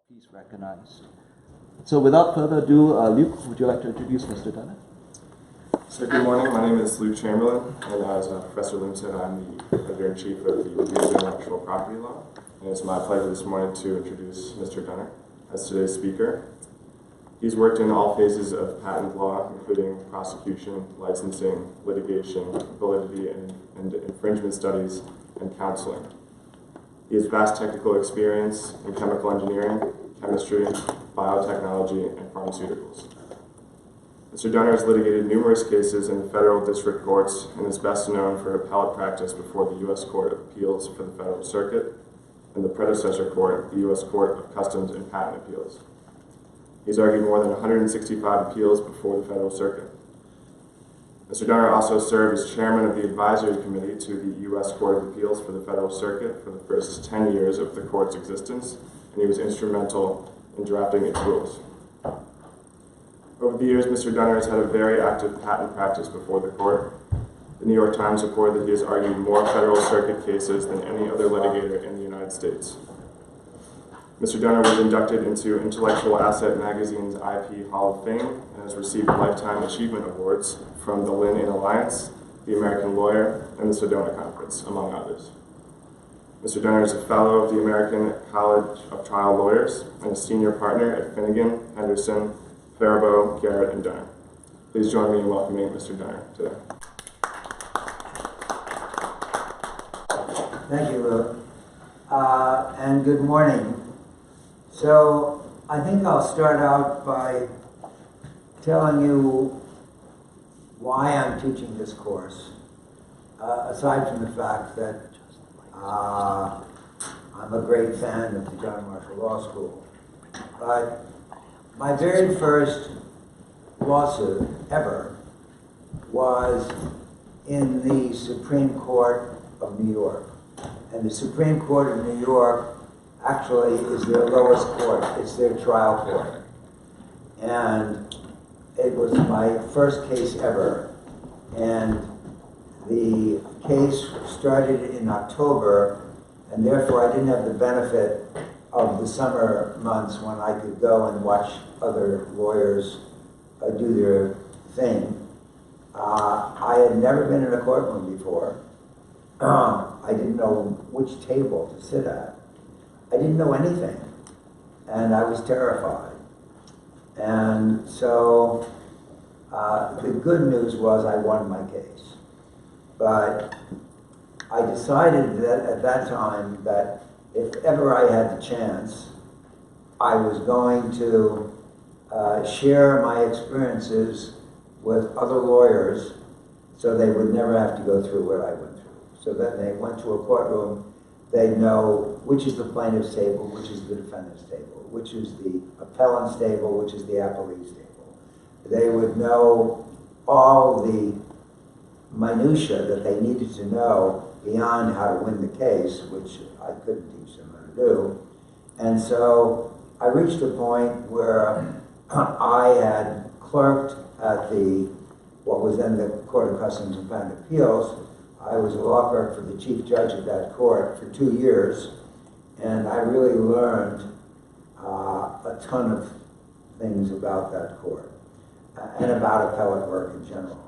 Peace recognized. So without further ado, Luke, would you like to introduce Mr. Dunner? So good morning, my name is Luke Chamberlain, and as Professor Lim said, I'm the editor-in-chief of the Review of Intellectual Property Law, and it's my pleasure this morning to introduce Mr. Dunner as today's speaker. He's worked in all phases of patent law, including prosecution, licensing, litigation, validity, and infringement studies, and counseling. He has vast technical experience in chemical engineering, chemistry, biotechnology, and pharmaceuticals. Mr. Dunner has litigated numerous cases in the federal district courts and is best known for appellate practice before the U.S. Court of Appeals for the Federal Circuit and the predecessor court, the U.S. Court of Customs and Patent Appeals. He's argued more than 165 appeals before the Federal Circuit. Mr. Dunner also served as chairman of the advisory committee to the U.S. Court of Appeals for the Federal Circuit for the first 10 years of the court's existence, and he was instrumental in drafting its rules. Over the years, Mr. Dunner has had a very active patent practice before the court. The New York Times reported that he has argued more Federal Circuit cases than any other litigator in the United States. Mr. Dunner was inducted into Intellectual Asset Magazine's IP Hall of Fame and has received Lifetime Achievement Awards from the Lynn-In Alliance, the American Lawyer, and the Sedona Conference, among others. Mr. Dunner is a fellow of the American College of Trial Lawyers and a senior partner at Finnegan, Henderson, Farabow, Garrett, and Dunner. Please join me in welcoming Mr. Dunner today. Thank you, Luke. And good morning. So I think I'll start out by telling you why I'm teaching this course, aside from the fact that I'm a great fan of the John Marshall Law School. But my very first lawsuit ever was in the Supreme Court of New York. And the Supreme Court of New York actually is their lowest court. It's their trial court. And it was my first case ever. And the case started in October, and therefore I didn't have the benefit of the summer months when I could go and watch other lawyers do their thing. I had never been in a courtroom before. I didn't know which table to sit at. I didn't know anything, and I was terrified. And so the good news was I won my case. But I decided that at that time that if ever I had the chance, I was going to share my experiences with other lawyers so they would never have to go through what I went through. So that they went to a courtroom, they know which is the plaintiff's table, which is the defendant's table, which is the appellant's table, which is the appellate's table. They would know all the minutiae that they needed to know beyond how to win the case, which I couldn't teach them how to do. And so I reached a point where I had clerked at what was then the Court of Customs and Patent Appeals. I was a law clerk for the chief judge of that court for 2 years, and I really learned a ton of things about that court and about appellate work in general.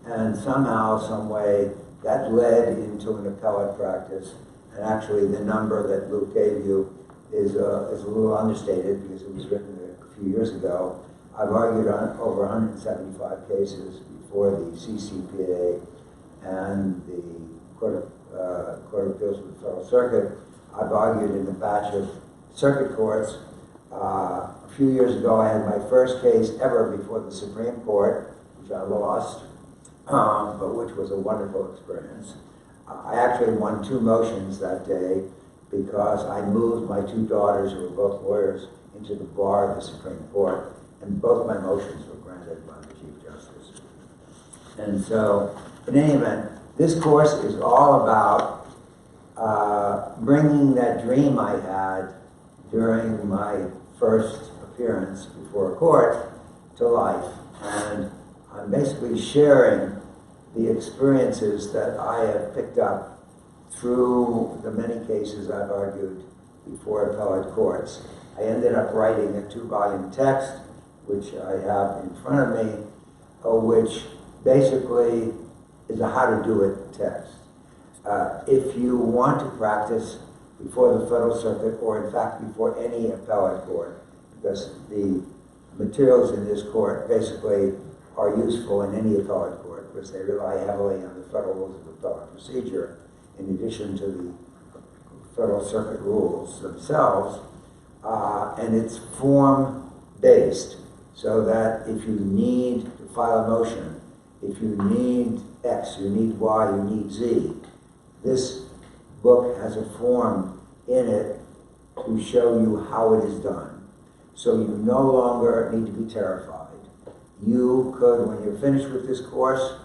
And somehow, some way, that led into an appellate practice. And actually, the number that Luke gave you is a little understated because it was written a few years ago. I've argued on over 175 cases before the CCPA and the Court of Appeals for the Federal Circuit. I've argued in a batch of circuit courts. A few years ago, I had my first case ever before the Supreme Court, which I lost, but which was a wonderful experience. I actually won 2 motions that day because I moved my 2 daughters, who were both lawyers, into the bar of the Supreme Court, and both my motions were granted by the Chief Justice. And so, in any event, this course is all about bringing that dream I had during my first appearance before a court to life. And I'm basically sharing the experiences that I have picked up through the many cases I've argued before appellate courts. I ended up writing a 2-volume text, which I have in front of me, which basically is a how to do it text. If you want to practice before the Federal Circuit, or in fact before any appellate court, because the materials in this court basically are useful in any appellate court, because they rely heavily on the Federal Rules of Appellate Procedure, in addition to the Federal Circuit rules themselves, and it's form-based, so that if you need to file a motion, if you need X, you need Y, you need Z, this book has a form in it to show you how it is done. So you no longer need to be terrified. You could, when you're finished with this course,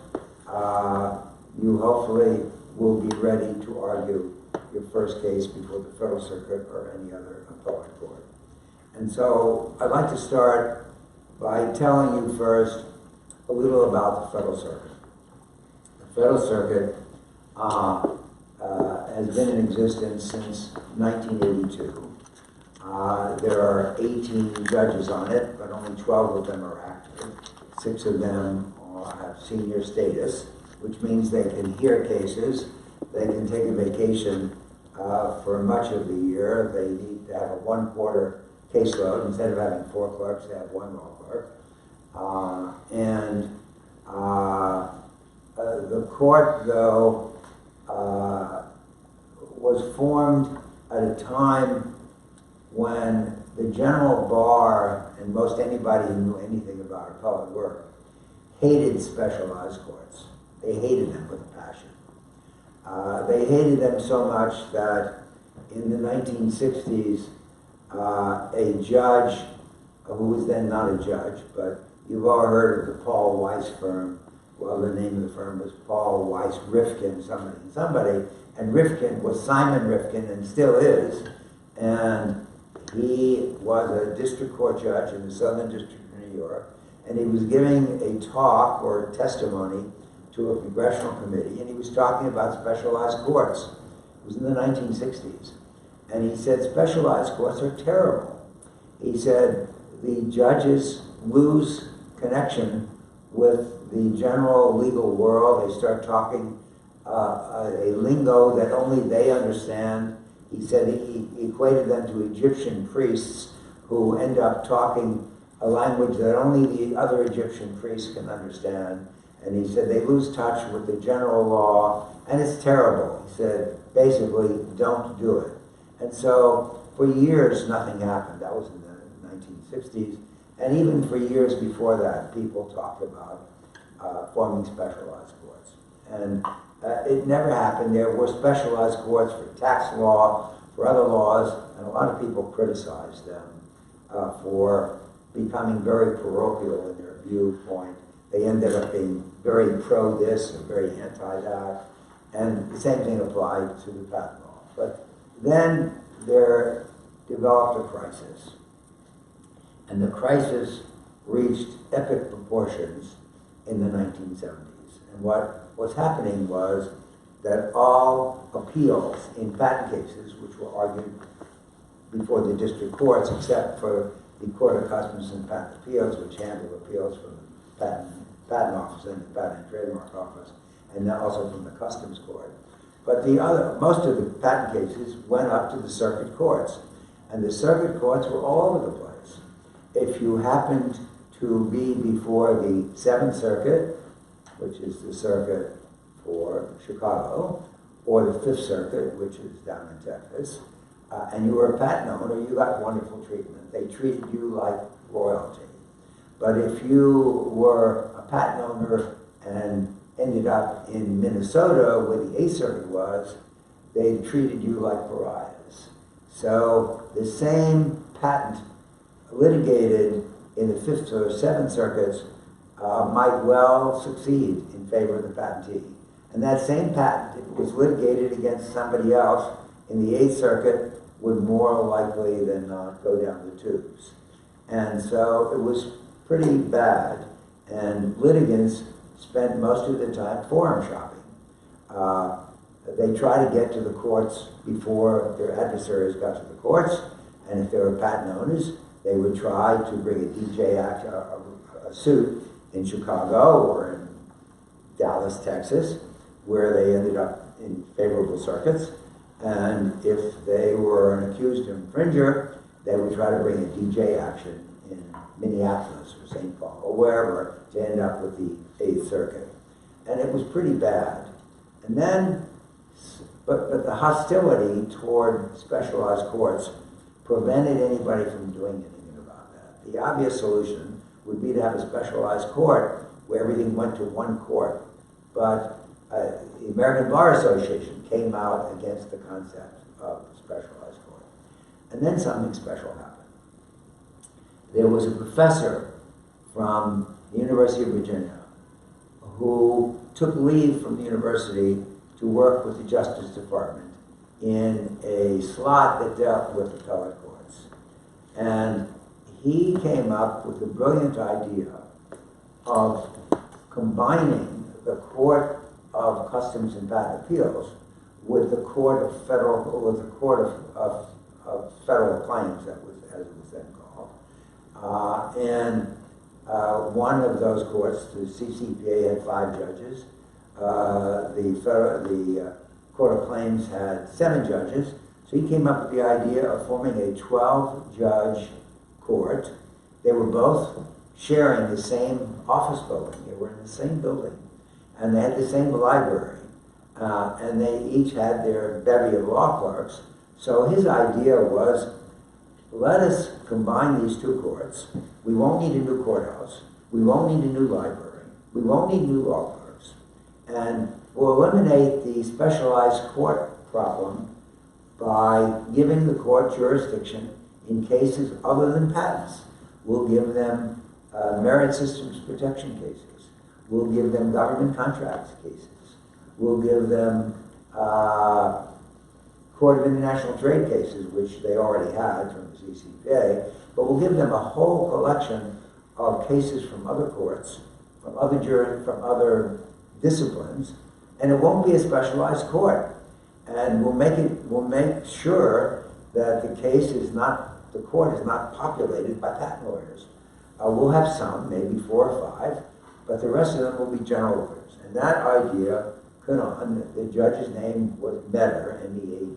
you hopefully will be ready to argue your first case before the Federal Circuit or any other appellate court. And so I'd like to start by telling you first a little about the Federal Circuit. The Federal Circuit has been in existence since 1982. There are 18 judges on it, but only 12 of them are active. 6 of them have senior status, which means they can hear cases. They can take a vacation for much of the year. They need to have a 1/4 caseload. Instead of having 4 clerks, they have 1 law clerk. The court, though, was formed at a time when the general bar, and most anybody who knew anything about appellate work, hated specialized courts. They hated them with a passion. They hated them so much that in the 1960s, a judge, who was then not a judge, but you've all heard of the Paul Weiss firm. Well, the name of the firm was Paul Weiss Rifkin, somebody, and Rifkin was Simon Rifkin and still is, and he was a district court judge in the Southern District of New York, and he was giving a talk or a testimony to a congressional committee, and he was talking about specialized courts. It was in the 1960s. And he said, specialized courts are terrible. He said, the judges lose connection with the general legal world. They start talking a lingo that only they understand. He said he equated them to Egyptian priests who end up talking a language that only the other Egyptian priests can understand. And he said they lose touch with the general law, and it's terrible. He said, basically, don't do it. And so, for years, nothing happened. That was in the 1960s. And even for years before that, people talked about forming specialized courts. And it never happened. There were specialized courts for tax law, for other laws, and a lot of people criticized them for becoming very parochial in their viewpoint. They ended up being very pro this and very anti that. And the same thing applied to the patent law. But then there developed a crisis. And the crisis reached epic proportions in the 1970s. And what was happening was that all appeals in patent cases, which were argued before the district courts, except for the Court of Customs and Patent Appeals, which handled appeals from the patent office and the Patent and Trademark Office, and also from the Customs Court. But most of the patent cases went up to the circuit courts, and the circuit courts were all over the place. If you happened to be before the 7th Circuit, which is the circuit for Chicago, or the 5th Circuit, which is down in Texas, and you were a patent owner, you got wonderful treatment. They treated you like royalty. But if you were a patent owner and ended up in Minnesota, where the 8th Circuit was, they treated you like pariahs. So the same patent litigated in the 5th or 7th Circuits might well succeed in favor of the patentee. And that same patent, if it was litigated against somebody else in the 8th Circuit, would more likely than not go down the tubes. And so it was pretty bad, and litigants spent most of the time forum shopping. They try to get to the courts before their adversaries got to the courts, And if they were patent owners, they would try to bring a DJ act, a suit in Chicago or in Dallas, Texas, where they ended up in favorable circuits. And if they were an accused infringer, they would try to bring a DJ action in Minneapolis or St. Paul or wherever to end up with the 8th Circuit. And it was pretty bad. And then, but the hostility toward specialized courts prevented anybody from doing anything about that. The obvious solution would be to have a specialized court where everything went to one court. But the American Bar Association came out against the concept of specialized court. And then something special happened. There was a professor from the University of Virginia who took leave from the university to work with the Justice Department in a slot that dealt with appellate courts. And he came up with the brilliant idea of combining the Court of Customs and Patent Appeals with the Court of Federal Claims, that was as it was then called. One of those courts, the CCPA, had 5 judges. The Court of Claims had 7 judges. So he came up with the idea of forming a 12-judge court. They were both sharing the same office building. They were in the same building. And they had the same library. And they each had their bevy of law clerks. So his idea was, let us combine these 2 courts. We won't need a new courthouse. We won't need a new library. We won't need new law clerks. And we'll eliminate the specialized court problem by giving the court jurisdiction in cases other than patents. We'll give them merit systems protection cases. We'll give them government contracts cases. We'll give them Court of International Trade cases, which they already had from the CCPA, but we'll give them a whole collection of cases from other courts, from other disciplines, and it won't be a specialized court. And we'll make sure that the court is not populated by patent lawyers. We'll have some, maybe 4 or 5, but the rest of them will be general lawyers. And that idea could on. The judge's name was Meador, M-E-A-D-O-R.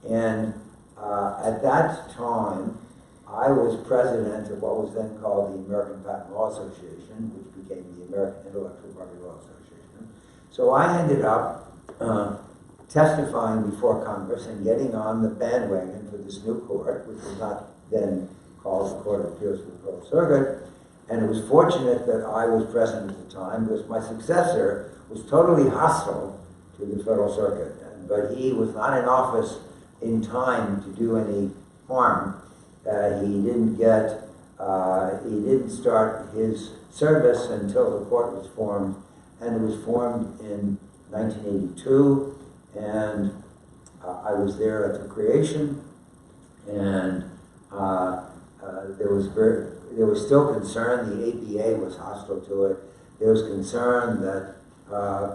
And at that time, I was president of what was then called the American Patent Law Association, which became the American Intellectual Property Law Association. So I ended up testifying before Congress and getting on the bandwagon for this new court, which was not then called the Court of Appeals for the Federal Circuit. And it was fortunate that I was present at the time, because my successor was totally hostile to the Federal Circuit. But he was not in office in time to do any harm. He didn't start his service until the court was formed, and it was formed in 1982, and I was there at the creation, and there was still concern. The APA was hostile to it. There was concern that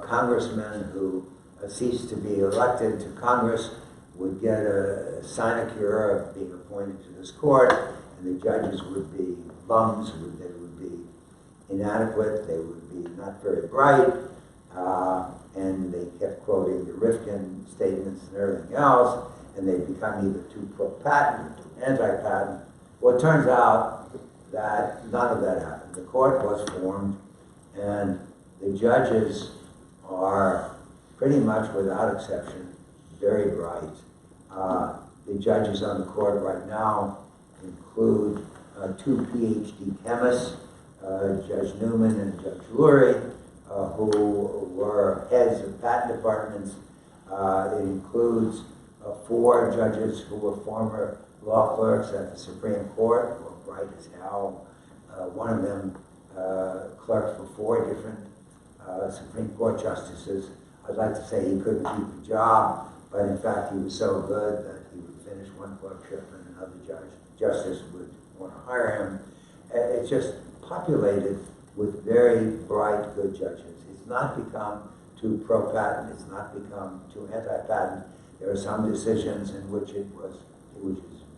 congressmen who ceased to be elected to Congress would get a sinecure of being appointed to this court, and the judges would be bums, they would be inadequate, they would be not very bright, and they kept quoting the Rifkin statements and everything else, and they become either too pro-patent or too anti-patent. Well, it turns out that none of that happened. The court was formed, and the judges are pretty much without exception very bright. The judges on the court right now include 2 PhD chemists, Judge Newman and Judge Lurie, who were heads of patent departments. It includes 4 judges who were former law clerks at the Supreme Court, who were bright as hell. One of them clerked for 4 different Supreme Court justices. I'd like to say he couldn't keep the job, but in fact he was so good that he would finish one clerkship and another justice would want to hire him. It's just populated with very bright, good judges. It's not become too pro-patent, it's not become too anti-patent. There are some decisions in which it is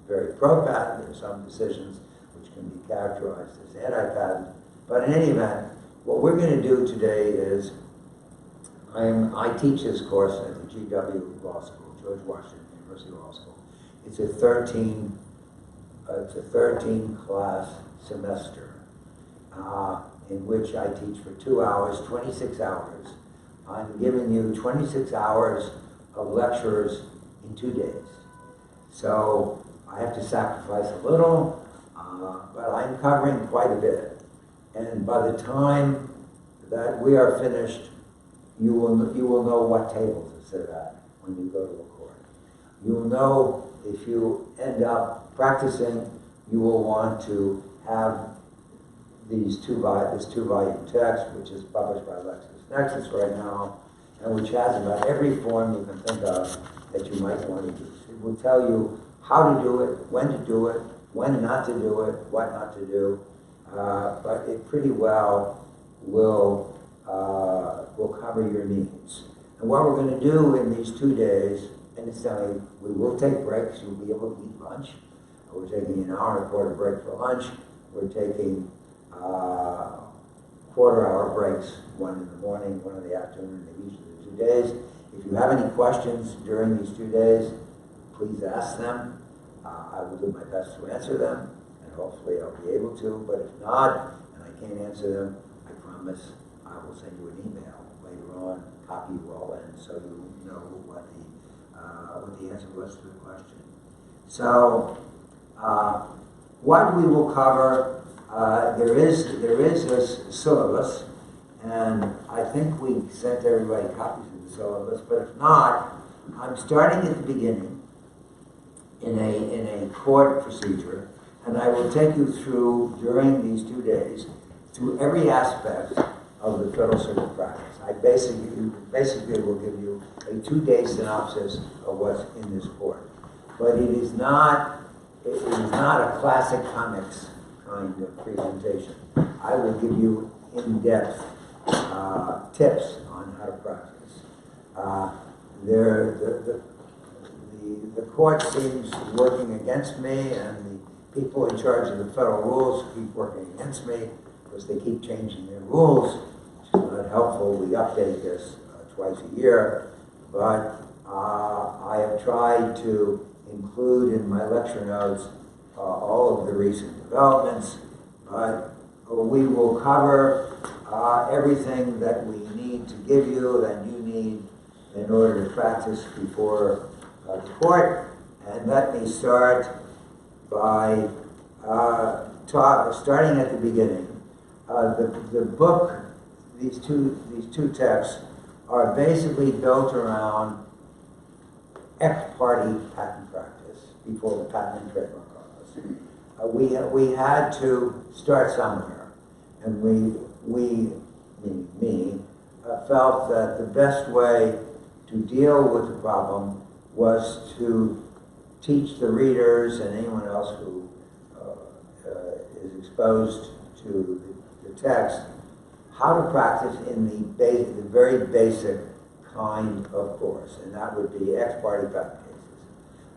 very pro-patent. There are some decisions which can be characterized as anti-patent. But in any event, what we're going to do today is, I teach this course at the GW Law School, George Washington University Law School. It's a 13 class semester in which I teach for 2 hours, 26 hours. I'm giving you 26 hours of lectures in 2 days. So I have to sacrifice a little, but I'm covering quite a bit. And by the time that we are finished, you will know what table to sit at when you go to a court. You will know if you end up practicing, you will want to have this two-volume text, which is published by LexisNexis right now, and which has about every form you can think of that you might want to use. It will tell you how to do it, when to do it, when not to do it, what not to do, but it pretty well will cover your needs. And what we're going to do in these 2 days, and incidentally, we will take breaks. You'll be able to eat lunch. We're taking an hour and a quarter break for lunch. We're taking quarter-hour breaks, one in the morning, one in the afternoon, and usually 2 days. If you have any questions during these 2 days, please ask them. I will do my best to answer them, and hopefully I'll be able to. But if not, and I can't answer them, I promise I will send you an email later on, copy you all in, so you know what the answer was to the question. So, what we will cover, there is a syllabus, and I think we sent everybody copies of the syllabus, but if not, I'm starting at the beginning in a court procedure, and I will take you through, during these 2 days, through every aspect of the Federal Circuit practice. I basically will give you a 2-day synopsis of what's in this court. But it is not a classic comics kind of presentation. I will give you in-depth tips on how to practice. The court seems working against me, and the people in charge of the federal rules keep working against me because they keep changing their rules, which is not helpful. We update this twice a year, but I have tried to include in my lecture notes all of the recent developments, but we will cover everything that we need to give you, that you need in order to practice before the court. And let me start by starting at the beginning. The book, these two texts, are basically built around ex parte patent practice before the Patent and Trademark Office. We had to start somewhere, and we felt that the best way to deal with the problem was to teach the readers and anyone else who is exposed to the text how to practice in the very basic kind of course, and that would be ex parte patent cases.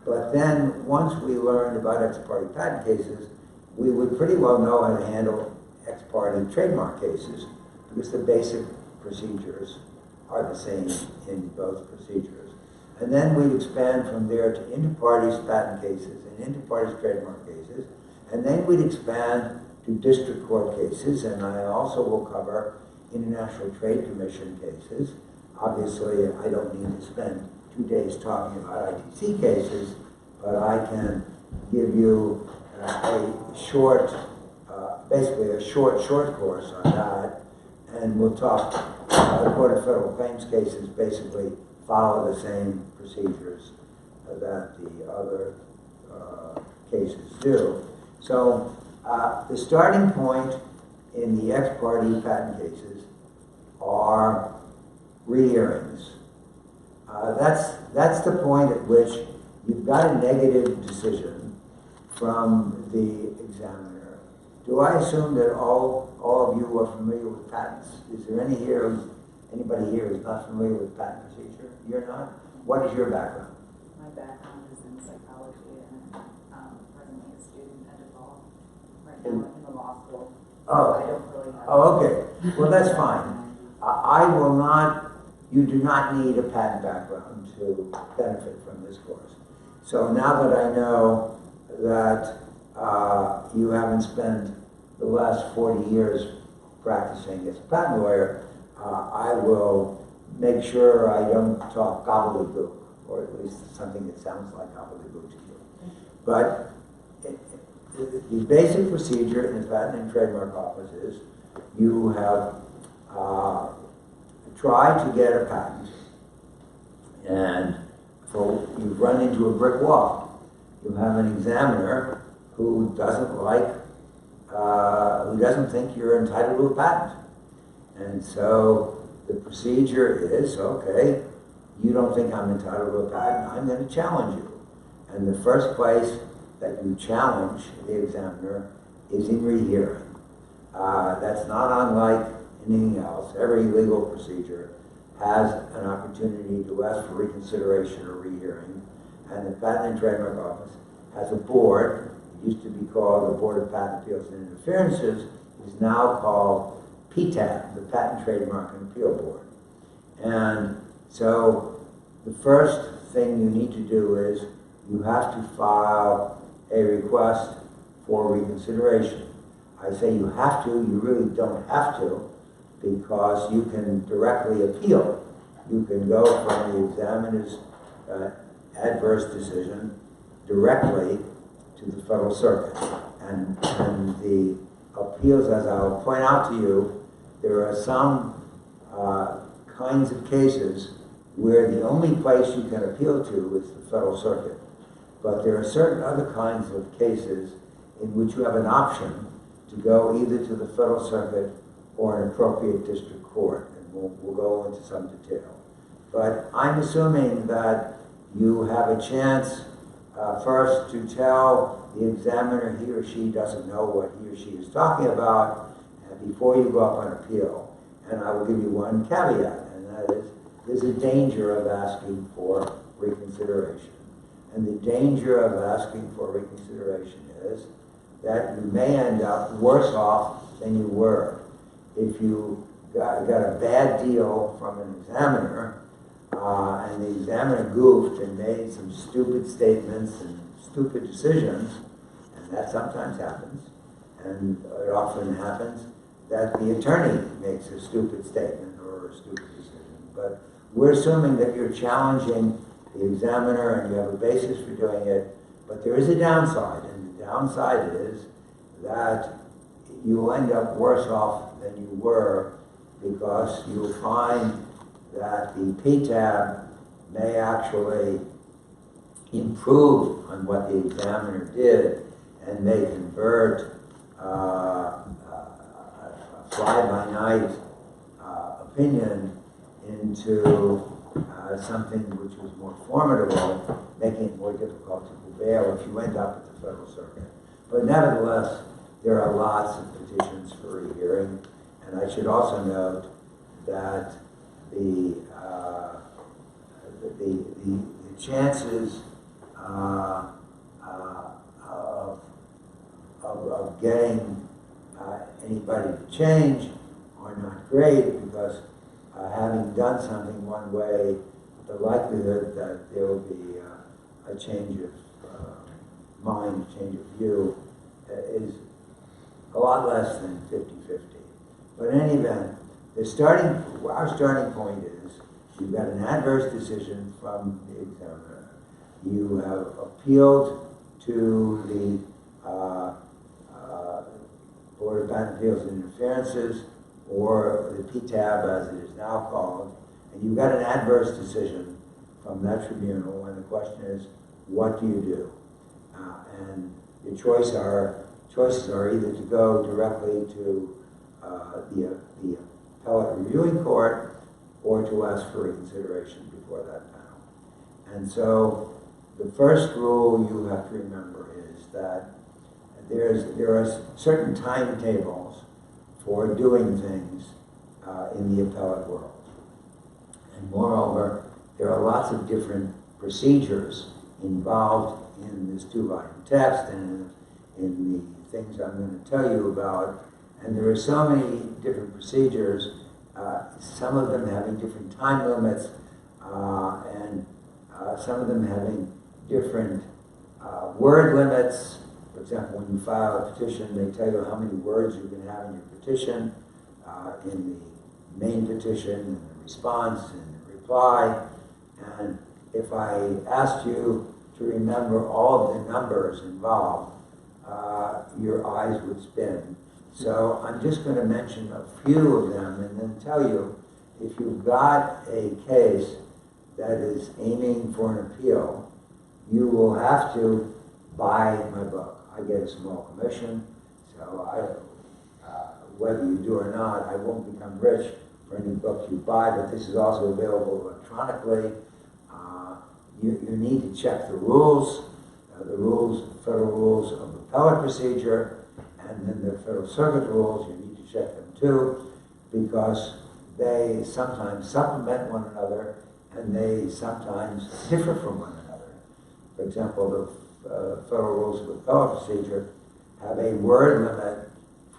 But then, once we learned about ex parte patent cases, we would pretty well know how to handle ex parte trademark cases, because the basic procedures are the same in both procedures. And then we'd expand from there to inter partes patent cases and inter partes trademark cases, and then we'd expand to district court cases, and I also will cover International Trade Commission cases. Obviously, I don't need to spend 2 days talking about ITC cases, but I can give you basically a short course on that, and we'll talk. The Court of Federal Claims cases basically follow the same procedures that the other cases do. So the starting point in the ex parte patent cases are rehearings. That's the point at which you've got a negative decision from the examiner. Do I assume that all of you are familiar with patents? Is there anybody here who's not familiar with patent procedure? You're not? What is your background? background is in psychology and presently a student at law right now in the law school. Oh. I don't really have. Oh, okay. Well, that's fine. I will not, you do not need a patent background to benefit from this course. So now that I know that you haven't spent the last 40 years practicing as a patent lawyer, I will make sure I don't talk gobbledygook, or at least something that sounds like gobbledygook to you. But the basic procedure in the Patent and Trademark Office is you have tried to get a patent, and you've run into a brick wall. You have an examiner who doesn't who doesn't think you're entitled to a patent. And so the procedure is, okay, you don't think I'm entitled to a patent, I'm going to challenge you. And the first place that you challenge the examiner is in rehearing. That's not unlike anything else. Every legal procedure has an opportunity to ask for reconsideration or rehearing. And the Patent and Trademark Office has a board. It used to be called the Board of Patent Appeals and Interferences. It's now called PTAB, the Patent, Trademark, and Appeal Board. And so the first thing you need to do is you have to file a request for reconsideration. I say you have to, you really don't have to, because you can directly appeal. You can go from the examiner's adverse decision directly to the Federal Circuit. And the appeals, as I'll point out to you, there are some kinds of cases where the only place you can appeal to is the Federal Circuit. But there are certain other kinds of cases in which you have an option to go either to the Federal Circuit or an appropriate district court. And we'll go into some detail. But I'm assuming that you have a chance first to tell the examiner he or she doesn't know what he or she is talking about before you go up on appeal. And I will give you one caveat, and that is there's a danger of asking for reconsideration. And the danger of asking for reconsideration is that you may end up worse off than you were. If you got a bad deal from an examiner, and the examiner goofed and made some stupid statements and stupid decisions, and that sometimes happens, and it often happens that the attorney makes a stupid statement or a stupid decision. But we're assuming that you're challenging the examiner and you have a basis for doing it, but there is a downside, and the downside is that you will end up worse off than you were, because you'll find that the PTAB may actually improve on what the examiner did and may convert a fly-by-night opinion into something which was more formidable, making it more difficult to prevail if you end up at the Federal Circuit. But nevertheless, there are lots of petitions for rehearing, and I should also note that the chances of getting anybody to change are not great, because having done something one way, the likelihood that there will be a change of mind, a change of view, is a lot less than 50-50. But in any event, our starting point is you've got an adverse decision from the examiner. You have appealed to the Board of Patent Appeals and Interferences, or the PTAB as it is now called, and you've got an adverse decision from that tribunal, and the question is, what do you do? And your choices are either to go directly to the appellate reviewing court, or to ask for reconsideration before that panel. And so the first rule you have to remember is that there are certain timetables for doing things in the appellate world. And moreover, there are lots of different procedures involved in this 2-volume text and in the things I'm going to tell you about. And there are so many different procedures, some of them having different time limits, and some of them having different word limits. For example, when you file a petition, they tell you how many words you can have in your petition, in the main petition, in the response, in the reply. And if I asked you to remember all of the numbers involved, your eyes would spin. So I'm just going to mention a few of them and then tell you, if you've got a case that is aiming for an appeal, you will have to buy my book. I get a small commission, so whether you do or not, I won't become rich for any book you buy, but this is also available electronically. You need to check the rules, federal rules of appellate procedure, and then the Federal Circuit rules. You need to check them too, because they sometimes supplement one another and they sometimes differ from one another. For example, the Federal Rules of Appellate Procedure have a word limit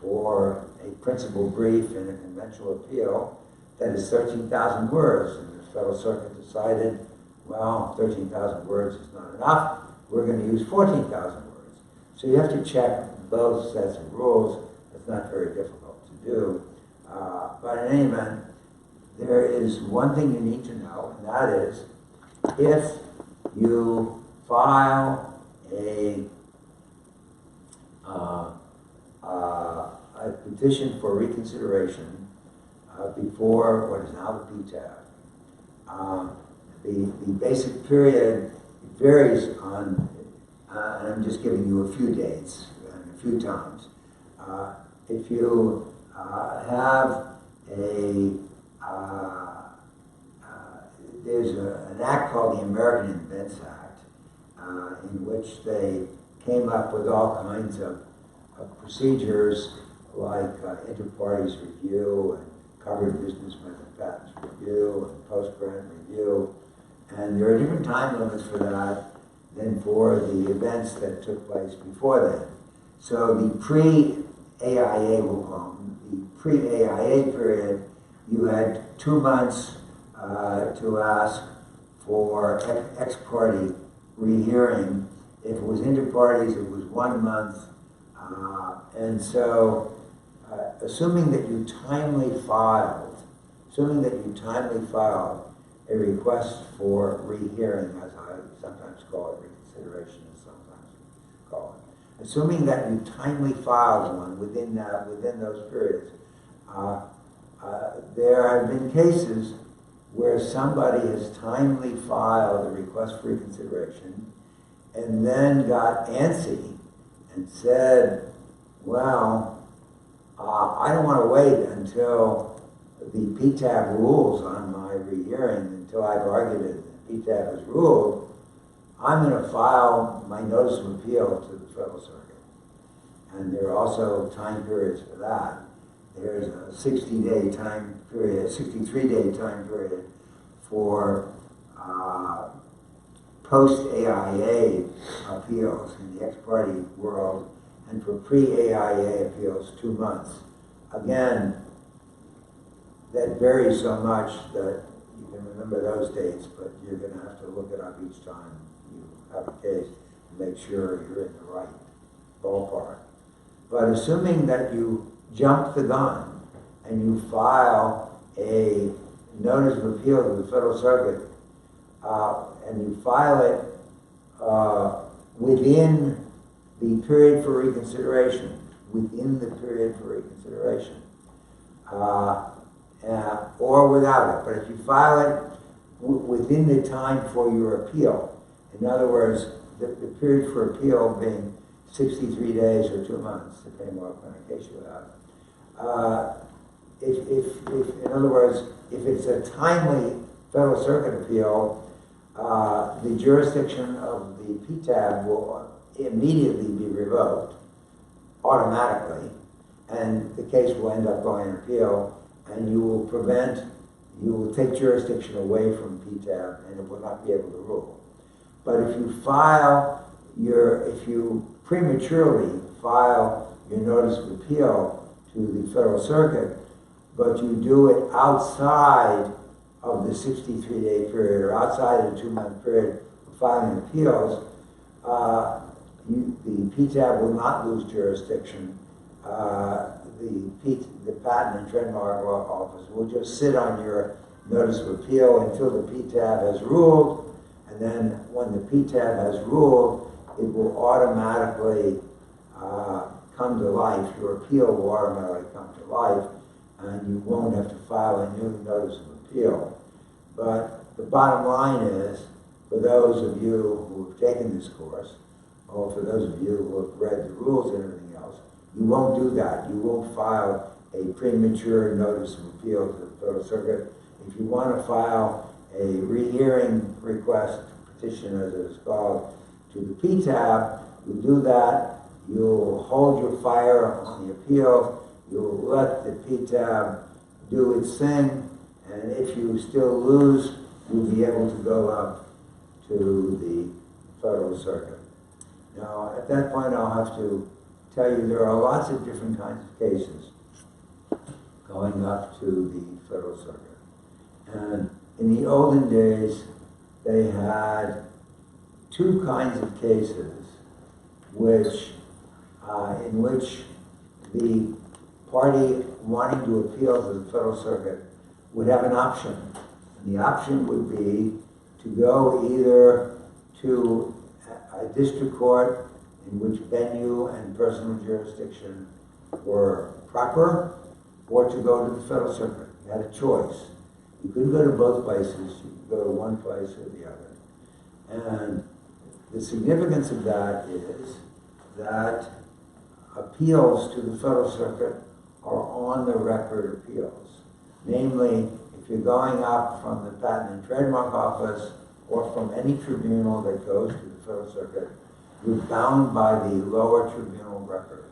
for a principal brief in a conventional appeal that is 13,000 words, and the Federal Circuit decided, well, 13,000 words is not enough, we're going to use 14,000 words. So you have to check both sets of rules. It's not very difficult to do. But in any event, there is one thing you need to know, and that is, if you file a petition for reconsideration before what is now the PTAB, the basic period varies on, and I'm just giving you a few dates and a few times. If you have there's an act called the American Invents Act, in which they came up with all kinds of procedures like inter-parties review and covered business method patents review and post-grant review. And there are different time limits for that than for the events that took place before then. So the pre-AIA, we'll call them, the pre-AIA period, you had 2 months to ask for ex parte rehearing. If it was inter-parties, it was 1 month. And so, assuming that you timely filed a request for rehearing, as I sometimes call it, reconsideration, as sometimes call it. Assuming that you timely filed one within those periods, there have been cases where somebody has timely filed a request for reconsideration and then got antsy and said, well, I don't want to wait until the PTAB rules on my rehearing, until I've argued it and the PTAB has ruled. I'm going to file my notice of appeal to the Federal Circuit. And there are also time periods for that. There's a 60-day time period, 63-day time period for post-AIA appeals in the ex parte world, and for pre-AIA appeals, 2 months. Again, that varies so much that you can remember those dates, but you're going to have to look it up each time you have a case to make sure you're in the right ballpark. But assuming that you jump the gun and you file a notice of appeal to the Federal Circuit, and you file it within the period for reconsideration, or without it. But if you file it within the time for your appeal, in other words, the period for appeal being 63 days or 2 months, depending on what kind of case you have. If in other words, if it's a timely Federal Circuit appeal, the jurisdiction of the PTAB will immediately be revoked automatically, and the case will end up going on appeal, and you will take jurisdiction away from PTAB, and it will not be able to rule. But if you prematurely file your notice of appeal to the Federal Circuit, but you do it outside of the 63-day period or outside of the 2-month period of filing appeals, the PTAB will not lose jurisdiction. The Patent and Trademark Office will just sit on your notice of appeal until the PTAB has ruled, and then when the PTAB has ruled, it will automatically come to life. Your appeal will automatically come to life, and you won't have to file a new notice of appeal. But the bottom line is, for those of you who have taken this course, or for those of you who have read the rules and everything else, you won't do that. You won't file a premature notice of appeal to the Federal Circuit. If you want to file a rehearing request, petition as it is called, to the PTAB, you do that. You'll hold your fire on the appeal. You'll let the PTAB do its thing. And if you still lose, you'll be able to go up to the Federal Circuit. Now, at that point, I'll have to tell you there are lots of different kinds of cases going up to the Federal Circuit. And in the olden days, they had two kinds of cases in which the party wanting to appeal to the Federal Circuit would have an option. And the option would be to go either to a district court in which venue and personal jurisdiction were proper, or to go to the Federal Circuit. You had a choice. You couldn't go to both places. You could go to one place or the other. And the significance of that is that appeals to the Federal Circuit are on the record appeals. Namely, if you're going up from the Patent and Trademark Office or from any tribunal that goes to the Federal Circuit, you're bound by the lower tribunal record.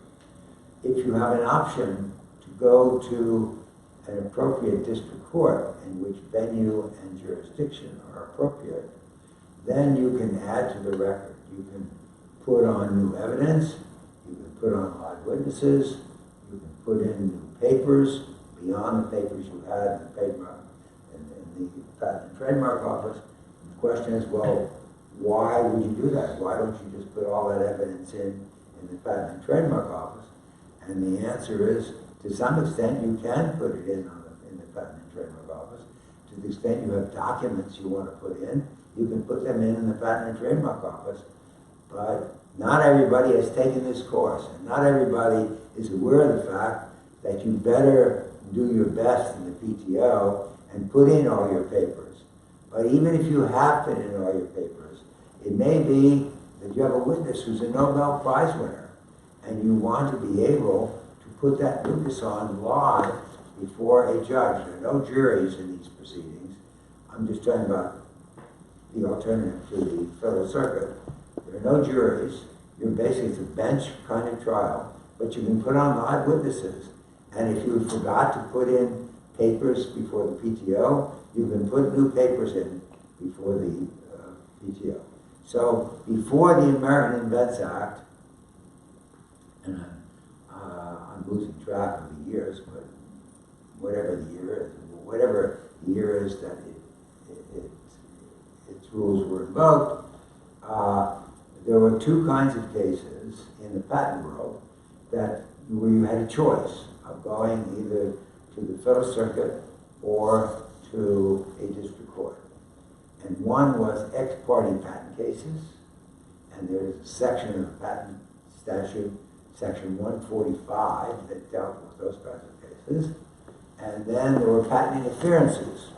If you have an option to go to an appropriate district court in which venue and jurisdiction are appropriate, then you can add to the record. You can put on new evidence, you can put on live witnesses, you can put in new papers beyond the papers you had in the Patent and Trademark Office. The question is, well, why would you do that? Why don't you just put all that evidence in the Patent and Trademark Office? And the answer is, to some extent, you can put it in the Patent and Trademark Office. To the extent you have documents you want to put in, you can put them in the Patent and Trademark Office. But not everybody has taken this course, and not everybody is aware of the fact that you better do your best in the PTO and put in all your papers. But even if you have put in all your papers, it may be that you have a witness who's a Nobel Prize winner, and you want to be able to put that witness on live before a judge. There are no juries in these proceedings. I'm just talking about the alternative to the Federal Circuit. There are no juries. You're basically, it's a bench kind of trial, but you can put on live witnesses. And if you forgot to put in papers before the PTO, you can put new papers in before the PTO. So before the American Invents Act, and I'm losing track of the years, but whatever the year is that its rules were invoked, there were two kinds of cases in the patent world where you had a choice of going either to the Federal Circuit or to a district court. And one was ex parte patent cases, and there's a section of the patent statute, section 145, that dealt with those kinds of cases. And then there were patent interferences.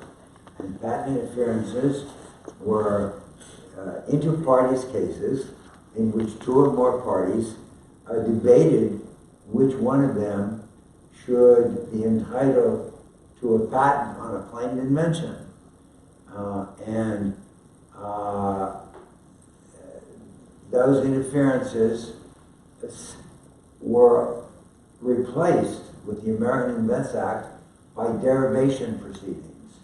And patent interferences were inter partes cases in which two or more parties debated which one of them should be entitled to a patent on a claimed invention. Those interferences were replaced with the American Invents Act by derivation proceedings,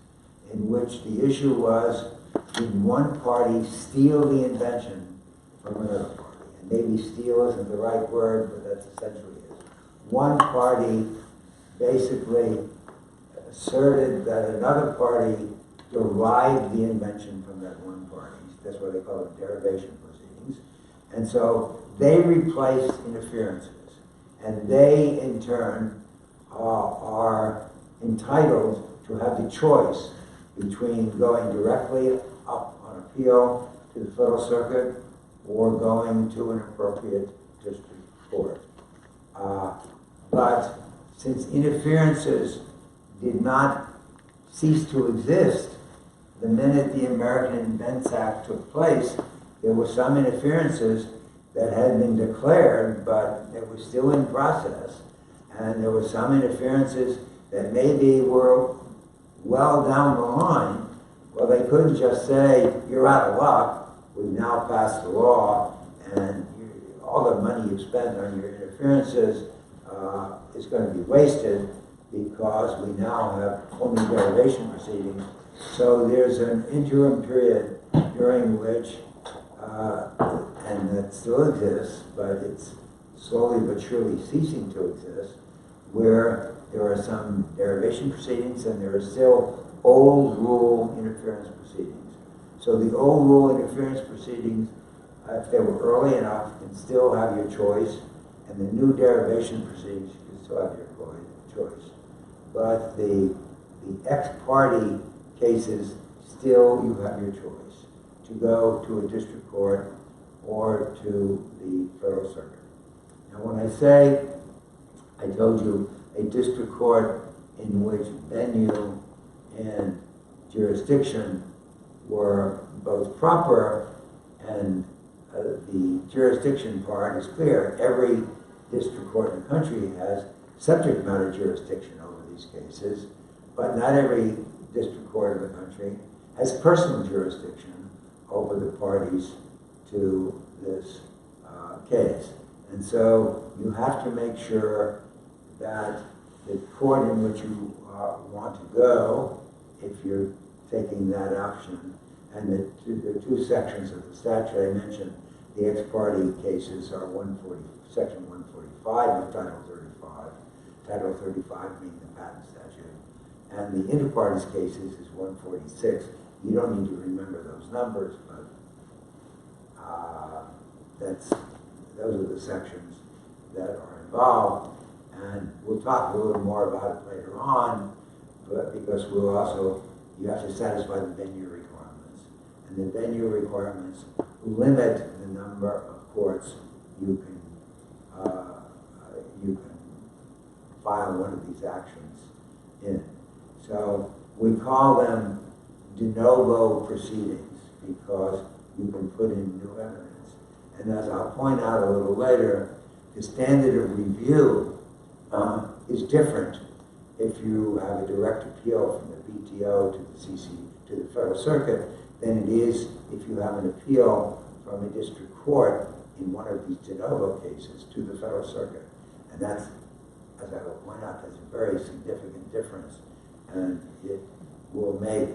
in which the issue was did one party steal the invention from another party? And maybe steal isn't the right word, but that's essentially it. One party basically asserted that another party derived the invention from that one party. That's what they call it, derivation proceedings. And so they replaced interferences. And they, in turn, are entitled to have the choice between going directly up on appeal to the Federal Circuit or going to an appropriate district court. But since interferences did not cease to exist the minute the American Invents Act took place, there were some interferences that had been declared, but it was still in process. And there were some interferences that maybe were well down the line. Well, they couldn't just say, you're out of luck, we've now passed the law, and all the money you've spent on your interferences is going to be wasted because we now have only derivation proceedings. So there's an interim period during which, and that still exists, but it's slowly but surely ceasing to exist, where there are some derivation proceedings and there are still old rule interference proceedings. So the old rule interference proceedings, if they were early enough, can still have your choice, and the new derivation proceedings, you can still have your choice. But the ex-party cases, still you have your choice to go to a district court or to the Federal Circuit. Now when I say, I told you, a district court in which venue and jurisdiction were both proper, and the jurisdiction part is clear. Every district court in the country has subject matter jurisdiction over these cases, but not every district court in the country has personal jurisdiction over the parties to this case. And so you have to make sure that the court in which you want to go, if you're taking that option, and the two sections of the statute I mentioned, the ex-party cases are section 145 of Title 35, Title 35 being the patent statute, and the inter-parties cases is 146. You don't need to remember those numbers, but those are the sections that are involved, and we'll talk a little more about it later on, but because you have to satisfy the venue requirements, and the venue requirements limit the number of courts you can file one of these actions in. So we call them de novo proceedings because you can put in new evidence. And as I'll point out a little later, the standard of review is different if you have a direct appeal from the PTO to the CC to the Federal Circuit than it is if you have an appeal from a district court in one of these de novo cases to the Federal Circuit. And that's, as I will point out, that's a very significant difference, and it will make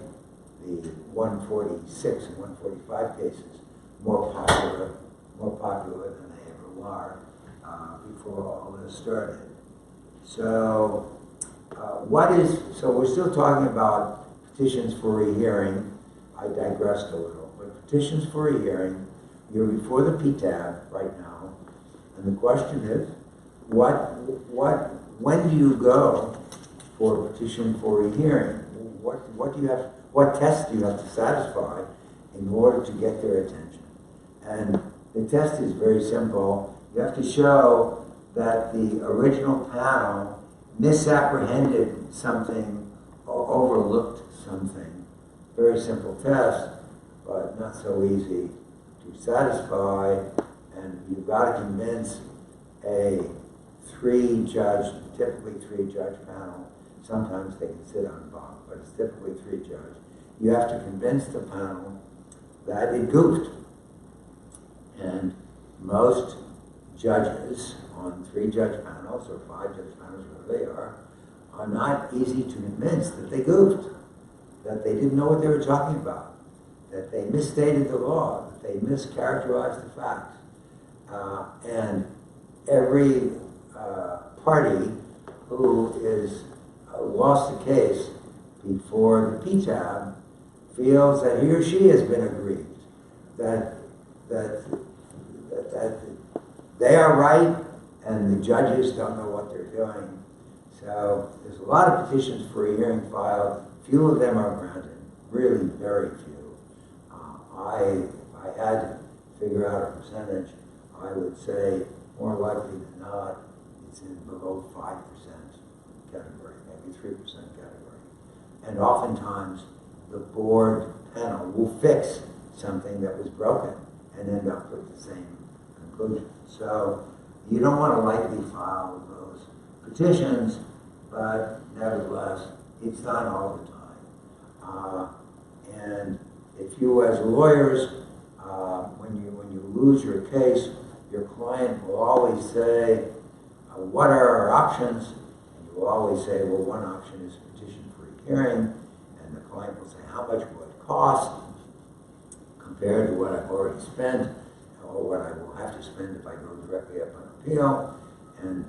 the 146 and 145 cases more popular than they ever were before all this started. So so we're still talking about petitions for rehearing. I digressed a little, but petitions for rehearing, you're before the PTAB right now, and the question is, when do you go for a petition for rehearing? What tests do you have to satisfy in order to get their attention? And the test is very simple. You have to show that the original panel misapprehended something or overlooked something. Very simple test, but not so easy to satisfy. And you've got to convince a typically three-judge panel. Sometimes they can sit on bunk, but it's typically three-judge. You have to convince the panel that it goofed. And most judges on three-judge panels or five-judge panels, whatever they are not easy to convince that they goofed, that they didn't know what they were talking about. that they misstated the law, that they mischaracterized the facts. And every party who is lost the case before the PTAB feels that he or she has been aggrieved, that they are right and the judges don't know what they're doing. So there's a lot of petitions for a hearing filed. Few of them are granted, really very few. If I had to figure out a percentage, I would say more likely than not, it's in below 5% category, maybe 3% category. And oftentimes, the board panel will fix something that was broken and end up with the same conclusion. So you don't want to lightly file those petitions, but nevertheless, it's done all the time. And if you as lawyers, when you lose your case, your client will always say, what are our options? And you will always say, well, one option is petition for a hearing, and the client will say, how much will it cost compared to what I've already spent, or what I will have to spend if I go directly up on appeal, and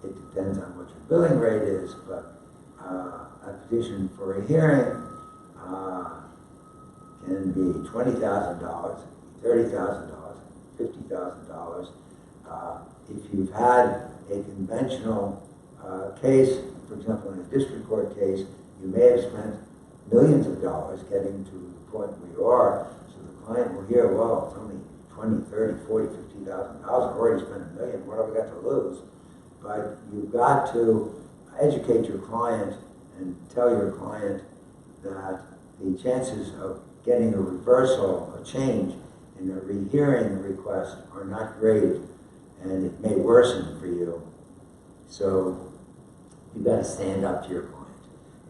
it depends on what your billing rate is, but a petition for a hearing can be $20,000, $30,000, $50,000. If you've had a conventional case, for example, in a district court case, you may have spent millions of dollars getting to the point where you are, so the client will hear, well, it's only $20,000, $30,000, $40,000, $50,000. I've already spent $1 million. What have I got to lose? But you've got to educate your client and tell your client that the chances of getting a reversal, a change in a rehearing request are not great, and it may worsen for you. So you've got to stand up to your client.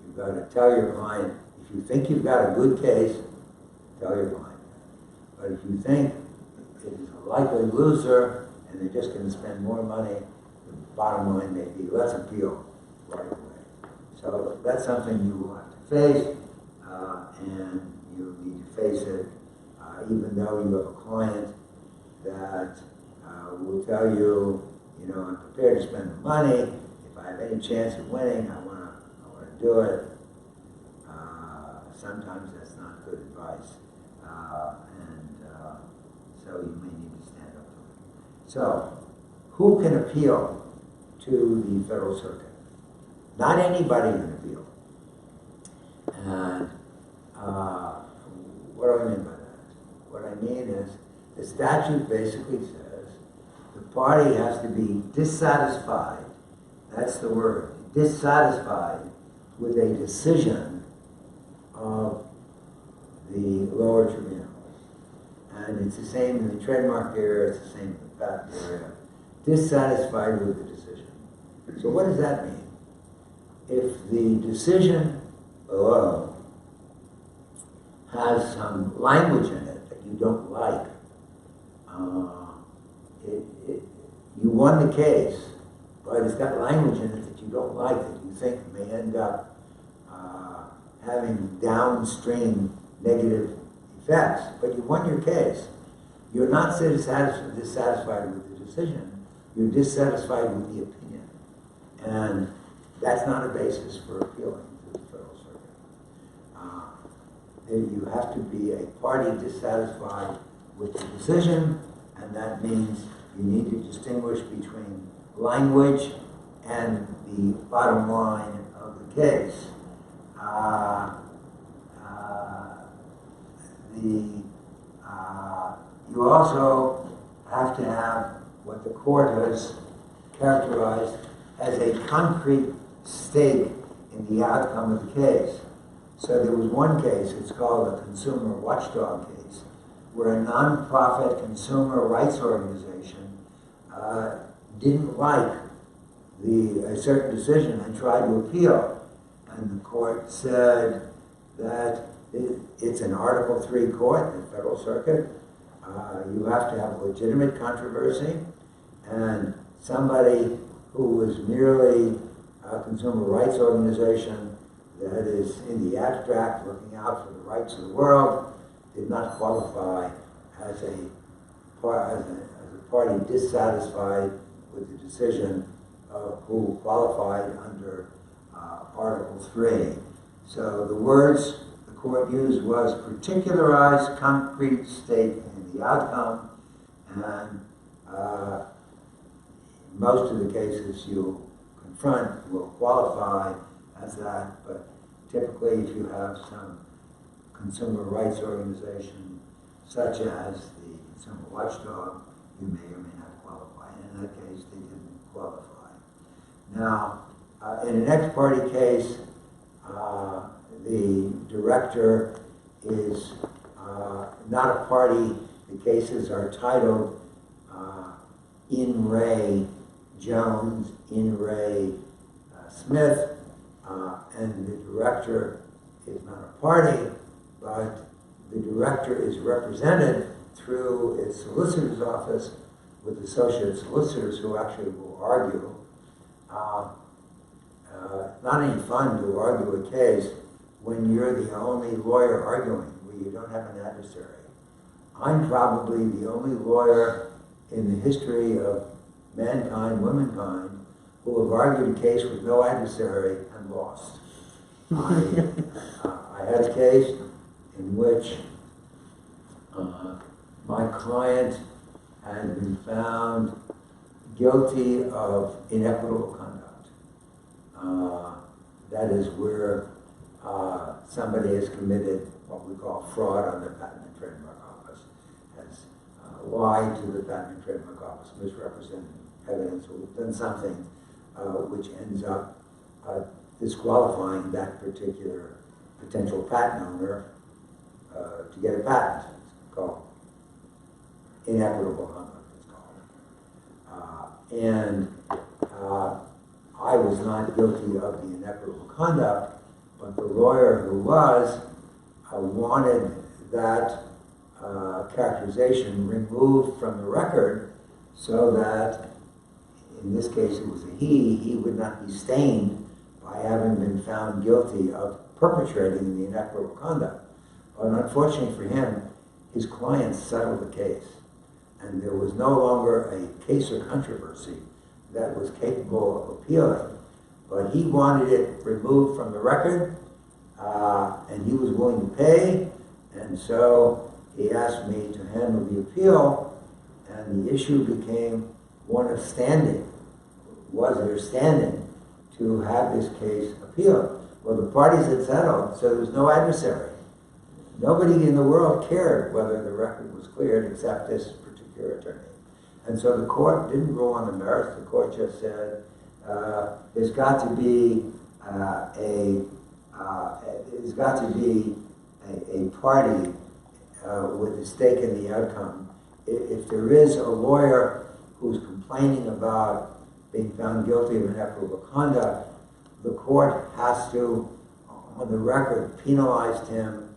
You've got to tell your client, if you think you've got a good case, tell your client. But if you think it is a likely loser and they're just going to spend more money, the bottom line may be, let's appeal right away. So that's something you will have to face, and you need to face it, even though you have a client that will tell you, you know, I'm prepared to spend the money. If I have any chance of winning, I want to do it. Sometimes that's not good advice, so you may need to stand up to it. So, who can appeal to the Federal Circuit? Not anybody can appeal. And what do I mean by that? What I mean is, the statute basically says the party has to be dissatisfied, that's the word, dissatisfied with a decision of the lower tribunal. And it's the same in the trademark area, it's the same in the patent area. Dissatisfied with the decision. So what does that mean? If the decision below has some language in it that you don't like, you won the case, but it's got language in it that you don't like, that you think may end up having downstream negative effects, but you won your case. You're not dissatisfied with the decision, you're dissatisfied with the opinion. And that's not a basis for appealing to the Federal Circuit. You have to be a party dissatisfied with the decision, and that means you need to distinguish between language and the bottom line of the case. You also have to have what the court has characterized as a concrete stake in the outcome of the case. So there was one case, it's called a consumer watchdog case, where a nonprofit consumer rights organization didn't like a certain decision and tried to appeal. And the court said that it's an Article III court, the Federal Circuit. You have to have a legitimate controversy, and somebody who was merely a consumer rights organization that is in the abstract looking out for the rights of the world did not qualify as a party dissatisfied with the decision of who qualified under Article 3. So the words the court used was particularized, concrete stake in the outcome, and most of the cases you confront will qualify as that, but typically if you have some consumer rights organization, such as the Consumer Watchdog, you may or may not qualify. And in that case, they didn't qualify. Now, in an ex parte case, the director is not a party. The cases are titled In Re Jones, In Re Smith, and the director is not a party, but the director is represented through its solicitor's office with associate solicitors who actually will argue. Not any fun to argue a case when you're the only lawyer arguing, where you don't have an adversary. I'm probably the only lawyer in the history of mankind, womankind, who have argued a case with no adversary and lost. I had a case in which my client had been found guilty of inequitable conduct. That is where somebody has committed what we call fraud on the Patent and Trademark Office, has lied to the Patent and Trademark Office, misrepresented evidence, or done something which ends up disqualifying that particular potential patent owner to get a patent. It's called inequitable conduct, it's called. I was not guilty of the inequitable conduct, but the lawyer who was wanted that characterization removed from the record so that, in this case it was a he would not be stained by having been found guilty of perpetrating the inequitable conduct. But unfortunately for him, his client settled the case, and there was no longer a case or controversy that was capable of appealing. But he wanted it removed from the record, and he was willing to pay, and so he asked me to handle the appeal, and the issue became one of standing. Was there standing to have this case appealed? Well, the parties had settled, so there was no adversary. Nobody in the world cared whether the record was cleared except this particular attorney. And so the court didn't rule on the merits. The court just said there's got to be a party with a stake in the outcome. If there is a lawyer who's complaining about being found guilty of inequitable conduct, the court has to, on the record, penalized him,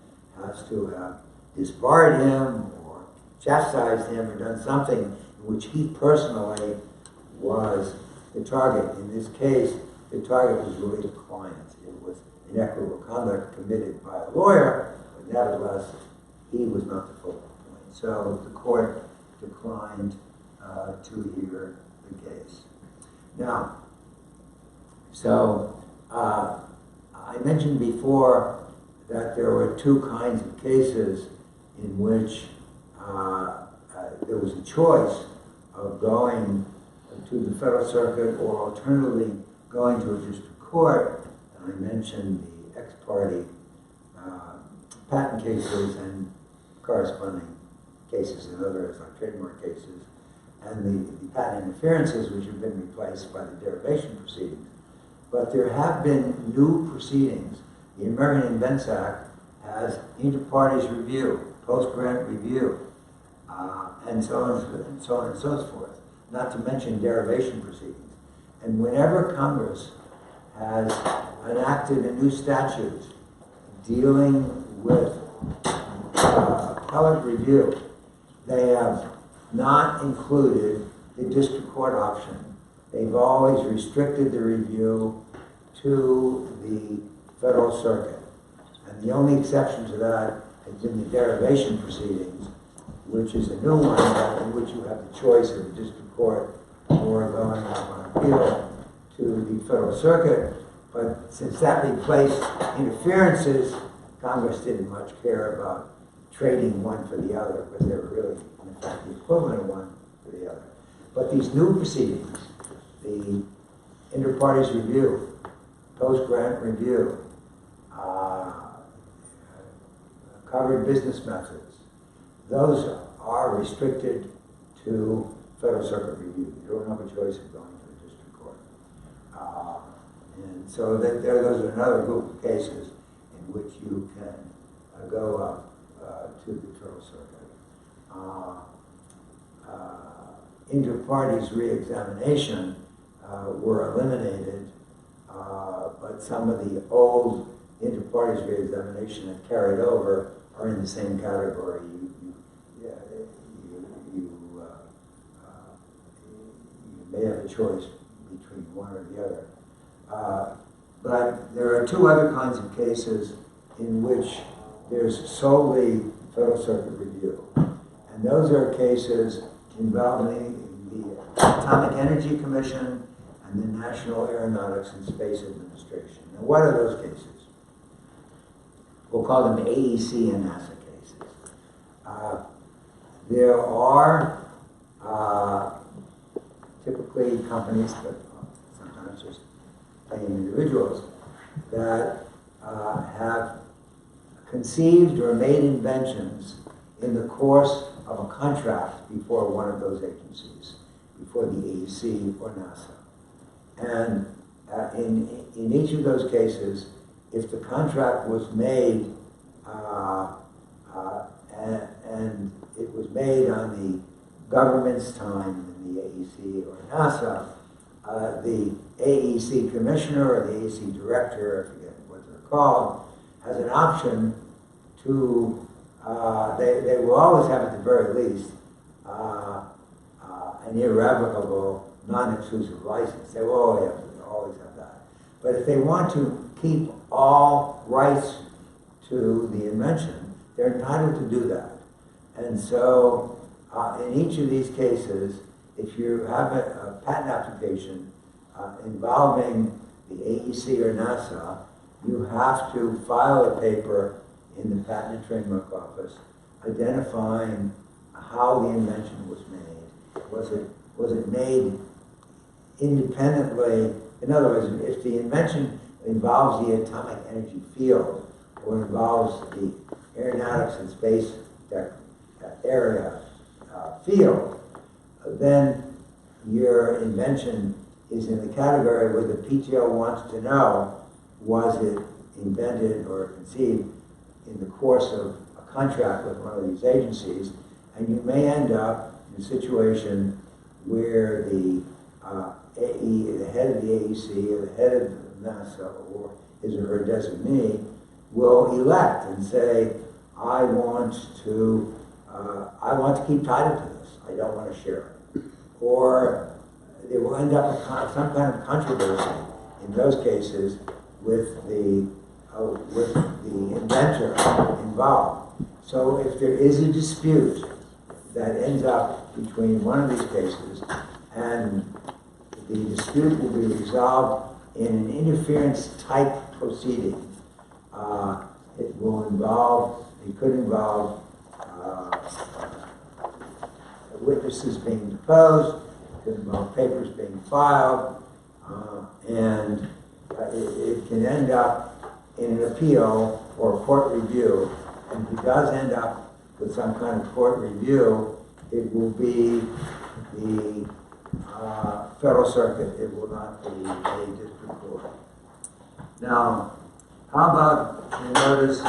has to have disbarred him or chastised him or done something in which he personally was the target. In this case, the target was really the client. It was inequitable conduct committed by a lawyer, but nevertheless, he was not the focal point. So the court declined to hear the case. Now, so I mentioned before that there were two kinds of cases in which there was a choice of going to the Federal Circuit or alternatively going to a district court. And I mentioned the ex parte patent cases and corresponding cases in others, like trademark cases, and the patent interferences, which have been replaced by the derivation proceedings. But there have been new proceedings. The American Invents Act has inter partes review, post-grant review, and so on and so forth, not to mention derivation proceedings. And whenever Congress has enacted a new statute dealing with appellate review, they have not included the district court option. They've always restricted the review to the Federal Circuit. And the only exception to that It's in the derivation proceedings, which is a new one in which you have the choice of the district court or going on appeal to the Federal Circuit. But since that replaced interferences, Congress didn't much care about trading one for the other, because they were really, in fact, the equivalent of one for the other. But these new proceedings, the inter partes review, post-grant review, covered business methods, those are restricted to Federal Circuit review. You don't have a choice of going to the district court. And so those are another group of cases in which you can go up to the Federal Circuit. Inter partes re-examination were eliminated, but some of the old inter partes re-examination that carried over are in the same category. You may have a choice between one or the other. But there are two other kinds of cases in which there's solely Federal Circuit review. And those are cases involving the Atomic Energy Commission and the National Aeronautics and Space Administration. Now, what are those cases? We'll call them AEC and NASA cases. There are typically companies, but sometimes just plain individuals, that have conceived or made inventions in the course of a contract before one of those agencies, before the AEC or NASA. And in each of those cases, if the contract was made and it was made on the government's time in the AEC or NASA, the AEC commissioner or the AEC director, I forget what they're called, has an option to, they will always have at the very least an irrevocable, non-exclusive license. They will always have that. But if they want to keep all rights to the invention, they're entitled to do that. And so in each of these cases, if you have a patent application involving the AEC or NASA, you have to file a paper in the Patent and Trademark Office identifying how the invention was made. Was it made independently? In other words, if the invention involves the atomic energy field or involves the aeronautics and space area field, then your invention is in the category where the PTO wants to know, was it invented or conceived in the course of a contract with one of these agencies, and you may end up in a situation where the head of the AEC or the head of NASA or his or her designee will elect and say, I want to keep title to this. I don't want to share it. Or there will end up some kind of controversy in those cases with the inventor involved. So if there is a dispute that ends up between one of these cases, and the dispute will be resolved in an interference-type proceeding, it could involve witnesses being deposed, it could involve papers being filed, and it can end up in an appeal or a court review. And if it does end up with some kind of court review, it will be the Federal Circuit. It will not be a district court. Now, how about the notice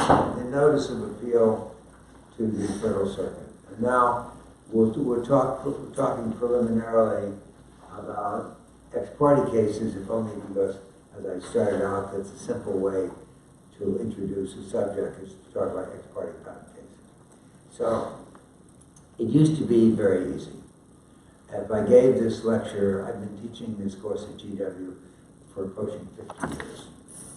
of appeal to the Federal Circuit? And now we're talking preliminarily about ex parte cases, if only because, as I started out, that's a simple way to introduce a subject, is to talk about ex parte patent cases. So it used to be very easy. If I gave this lecture, I've been teaching this course at GW for approaching 50 years.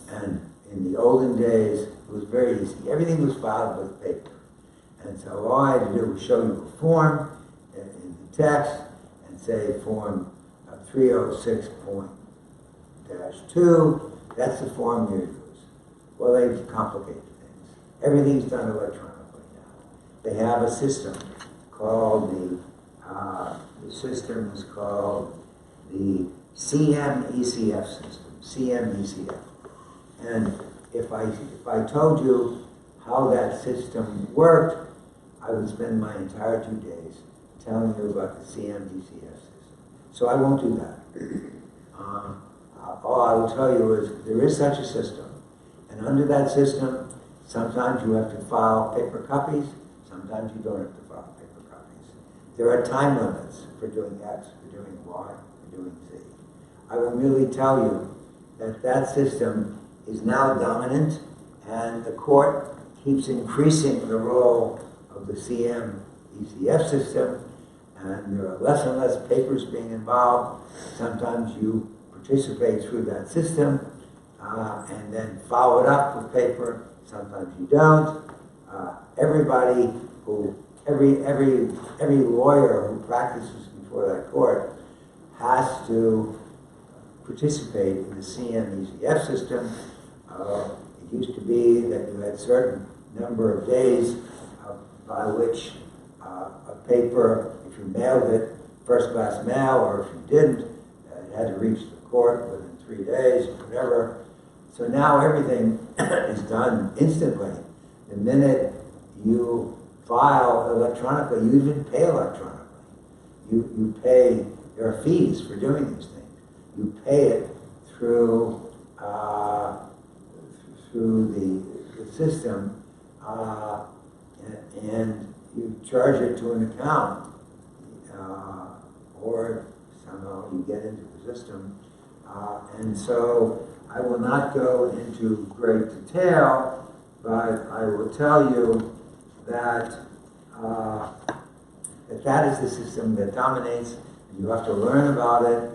And in the olden days, it was very easy. Everything was filed with paper. And so all I had to do was show you a form in the text and say form 306.-2, that's the form you use. Well, they complicate things. Everything's done electronically now. They have a system called the system is called the CMECF system, CMECF. And if I told you how that system worked, I would spend my entire 2 days telling you about the CMECF system. So I won't do that. All I will tell you is there is such a system. And under that system, sometimes you have to file paper copies, sometimes you don't have to file paper copies. There are time limits for doing X, for doing Y, for doing Z. I will merely tell you that that system is now dominant, and the court keeps increasing the role of the CMECF system, and there are less and less papers being involved. Sometimes you participate through that system, and then follow it up with paper. Sometimes you don't. Every lawyer who practices before that court has to participate in the CMECF system. It used to be that you had a certain number of days by which a paper, if you mailed it, first class mail, or if you didn't, it had to reach the court within 3 days, or whatever. So now everything is done instantly. The minute you file electronically, you even pay electronically. You pay, there are fees for doing these things. You pay it through the system, and you charge it to an account, or somehow you get into the system. And so I will not go into great detail, but I will tell you that that is the system that dominates, and you have to learn about it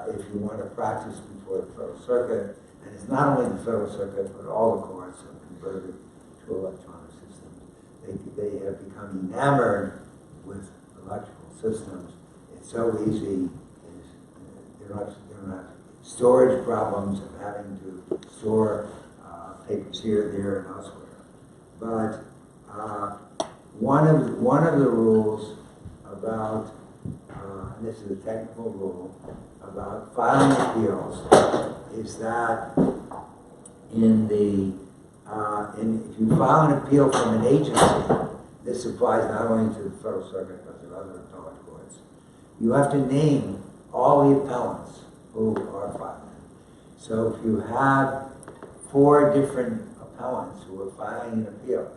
if you want to practice before the Federal Circuit. And it's not only the Federal Circuit, but all the courts have converted to electronic systems. They have become enamored with electrical systems. It's so easy. They're not storage problems of having to store papers here, there, and elsewhere. But one of the rules about, and this is a technical rule, about filing appeals is that if you file an appeal from an agency, this applies not only to the Federal Circuit but to other appellate courts, you have to name all the appellants who are filing. So if you have 4 different appellants who are filing an appeal,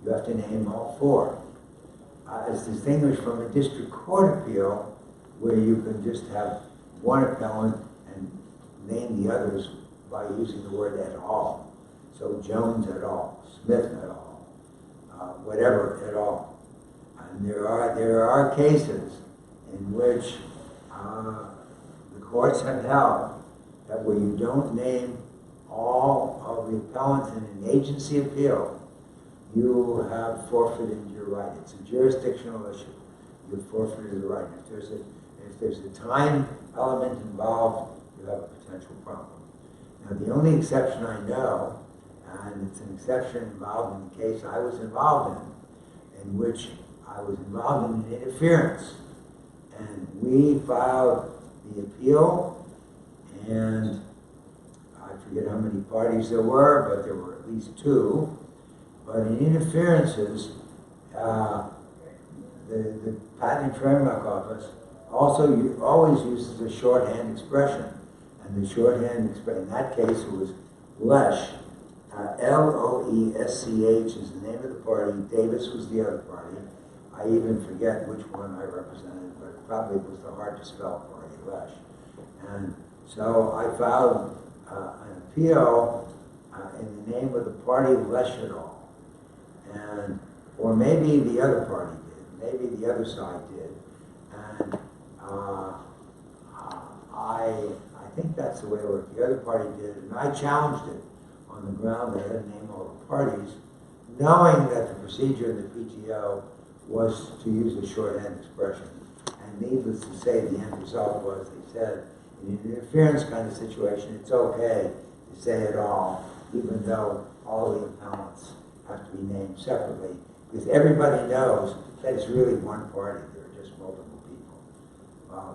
you have to name all 4. As distinguished from a district court appeal, where you can just have one appellant and name the others by using the word et al. So Jones et al., Smith et al., whatever et al. And there are cases in which the courts have held that where you don't name all of the appellants in an agency appeal, you have forfeited your right. It's a jurisdictional issue. You've forfeited the right. If there's a time element involved, you have a potential problem. Now, the only exception I know, and it's an exception involved in the case I was involved in which I was involved in an interference. And we filed the appeal, and I forget how many parties there were, but there were at least 2. But in interferences, the Patent and Trademark Office always uses a shorthand expression. And the shorthand expression, in that case, it was Lesch. L-O-E-S-C-H is the name of the party. Davis was the other party. I even forget which one I represented, but probably it was the hard-to-spell party, Lesch. And so I filed an appeal in the name of the party Lesch et al. And, or maybe the other party did, maybe the other side did. And I think that's that's the way it worked. The other party did, and I challenged it on the ground they had to name all the parties, knowing that the procedure in the PTO was to use a shorthand expression. And needless to say, the end result was they said, in an interference kind of situation, it's okay to say it all, even though all the appellants have to be named separately, because everybody knows that it's really one party. There are just multiple people.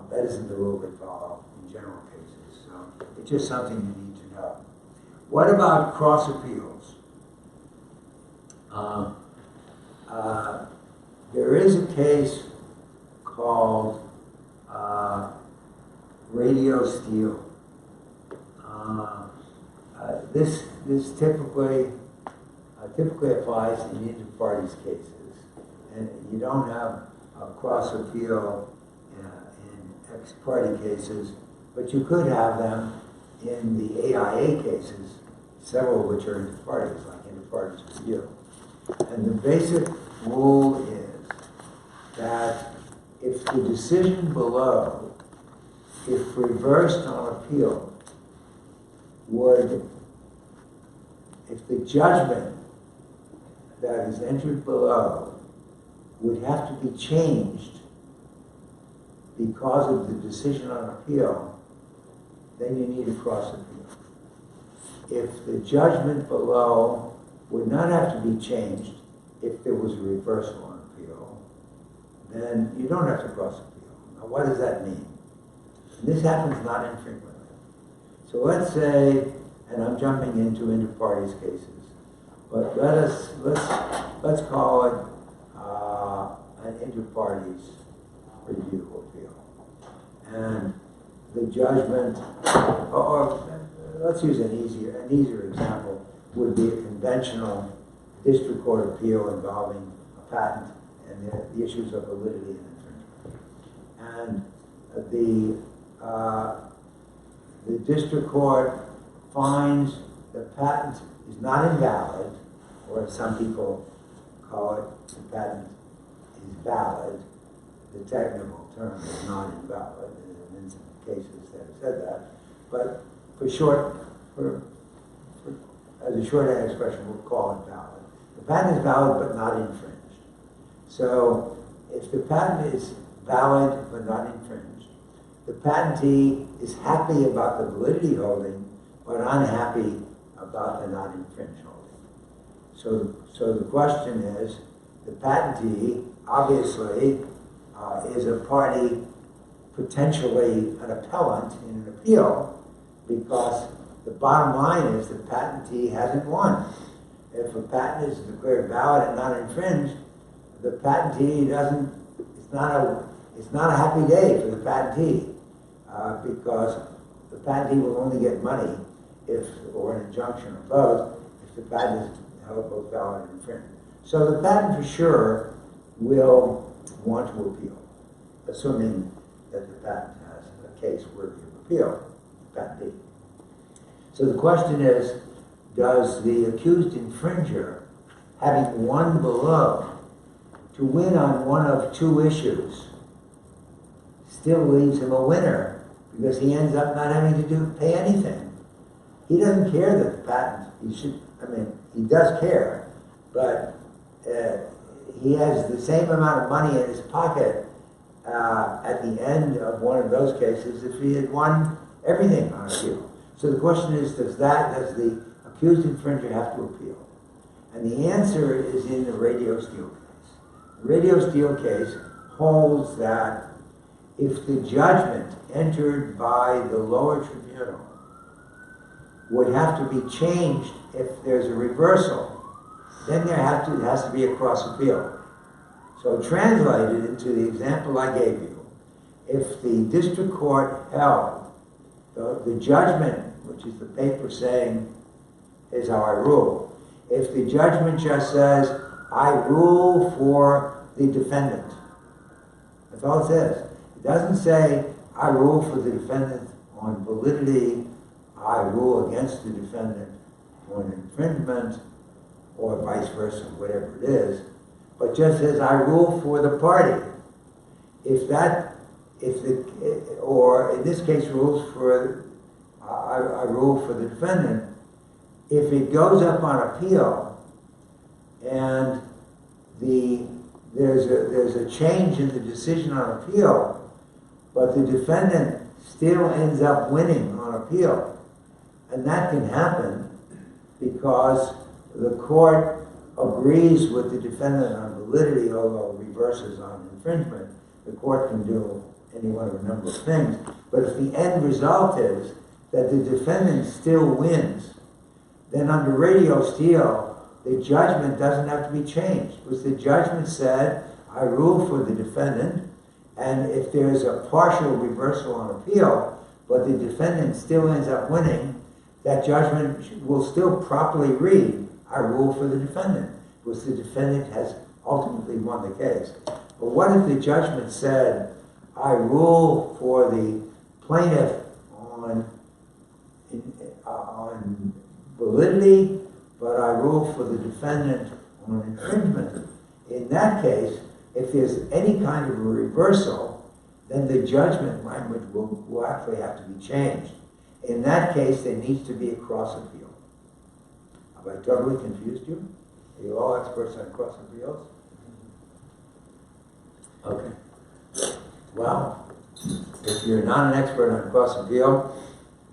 That isn't the rule they follow in general cases. So it's just something you need to know. What about cross appeals? There is a case called Radio Steel. This typically applies in inter-parties cases, and you don't have a cross appeal in ex-party cases, but you could have them in the AIA cases, several of which are inter-parties, like inter-parties review. And the basic rule is that if the decision below, if reversed on appeal, if the judgment that is entered below would have to be changed because of the decision on appeal, then you need a cross appeal. If the judgment below would not have to be changed if there was a reversal on appeal, then you don't have to cross appeal. Now, what does that mean? And this happens not infrequently. So let's say, and I'm jumping into inter-parties cases, but let's call it an inter-parties review appeal. And the judgment, or let's use an easier example, would be a conventional district court appeal involving a patent and the issues of validity and infringement. And the district court finds the patent is not invalid, or as some people call it, the patent is valid. The technical term is not invalid. There have been some cases that have said that. But as a shorthand expression, we'll call it valid. The patent is valid but not infringed. So if the patent is valid but not infringed, the patentee is happy about the validity holding but unhappy about the not infringed holding. So the question is, the patentee obviously is a party, potentially an appellant in an appeal, because the bottom line is the patentee hasn't won. If a patent is declared valid and not infringed, the patentee doesn't, it's not a happy day for the patentee, because the patentee will only get money or an injunction or both, if the patent is held both valid and infringed. So the patent for sure will want to appeal, assuming that the patent has a case worthy of appeal, the patentee. So the question is, does the accused infringer, having won below, to win on one of two issues, still leaves him a winner, because he ends up not having to pay anything? He doesn't care that the patent, he does care, but he has the same amount of money in his pocket at the end of one of those cases if he had won everything on appeal. So the question is, does the accused infringer have to appeal? And the answer is in the Radio Steel case. The Radio Steel case holds that if the judgment entered by the lower tribunal would have to be changed if there's a reversal, then there has to be a cross appeal. So translated into the example I gave you, if the district court held the judgment, which is the paper saying, is how I rule, if the judgment just says, I rule for the defendant, that's all it says. It doesn't say, I rule for the defendant on validity, I rule against the defendant on infringement, or vice versa, whatever it is, but just says, I rule for the party. Or in this case, rules for I rule for the defendant. If it goes up on appeal and there's a change in the decision on appeal, but the defendant still ends up winning on appeal, and that can happen because the court agrees with the defendant on validity, although reverses on infringement. The court can do any one of a number of things, but if the end result is that the defendant still wins, then under Radio Steel, the judgment doesn't have to be changed, because the judgment said, I rule for the defendant, and if there's a partial reversal on appeal, but the defendant still ends up winning, that judgment will still properly read, I rule for the defendant, because the defendant has ultimately won the case. But what if the judgment said, I rule for the plaintiff on validity, but I rule for the defendant on infringement? In that case, if there's any kind of a reversal, then the judgment language will actually have to be changed. In that case, there needs to be a cross appeal. Have I totally confused you? Are you all experts on cross appeals? Okay. Well, if you're not an expert on cross appeal,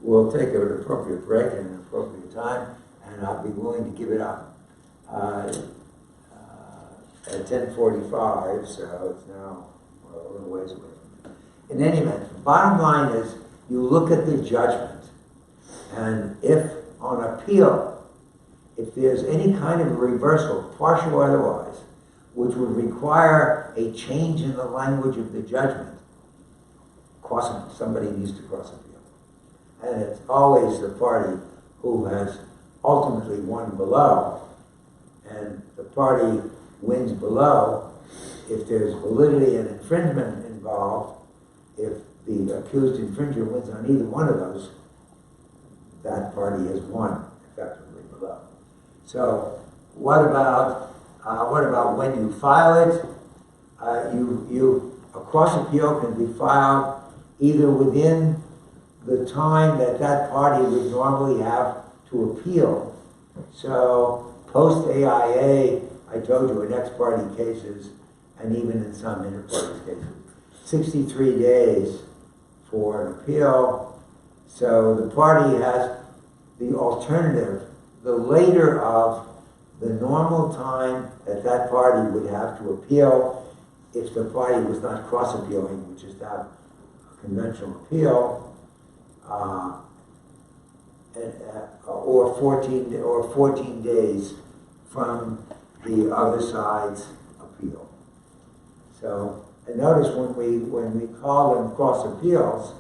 we'll take an appropriate break and an appropriate time, and I'll be willing to give it up at 10:45, so it's now a little ways away from it. In any event, the bottom line is you look at the judgment, and if on appeal, if there's any kind of a reversal, partial or otherwise, which would require a change in the language of the judgment, somebody needs to cross appeal. And it's always the party who has ultimately won below, and the party wins below if there's validity and infringement involved. If the accused infringer wins on either one of those, that party has won effectively below. So what about when you file it? A cross appeal can be filed either within the time that party would normally have to appeal. So post AIA, I told you in ex parte cases, and even in some inter partes cases, 63 days for an appeal. So the party has the alternative, the later of the normal time that party would have to appeal if the party was not cross appealing, which is to have a conventional appeal, or 14 days from the other side's appeal. So, and notice when we call them cross appeals,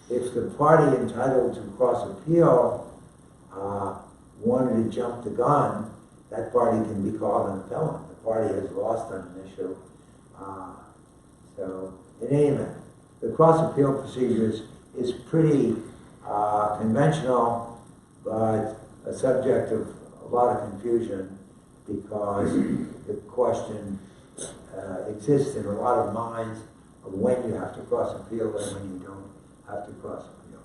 if the party entitled to cross appeal wanted to jump the gun, that party can be called an appellant. The party has lost on an issue. So, in any event, the cross appeal procedures is pretty conventional, but a subject of a lot of confusion because the question exists in a lot of minds of when you have to cross appeal and when you don't have to cross appeal.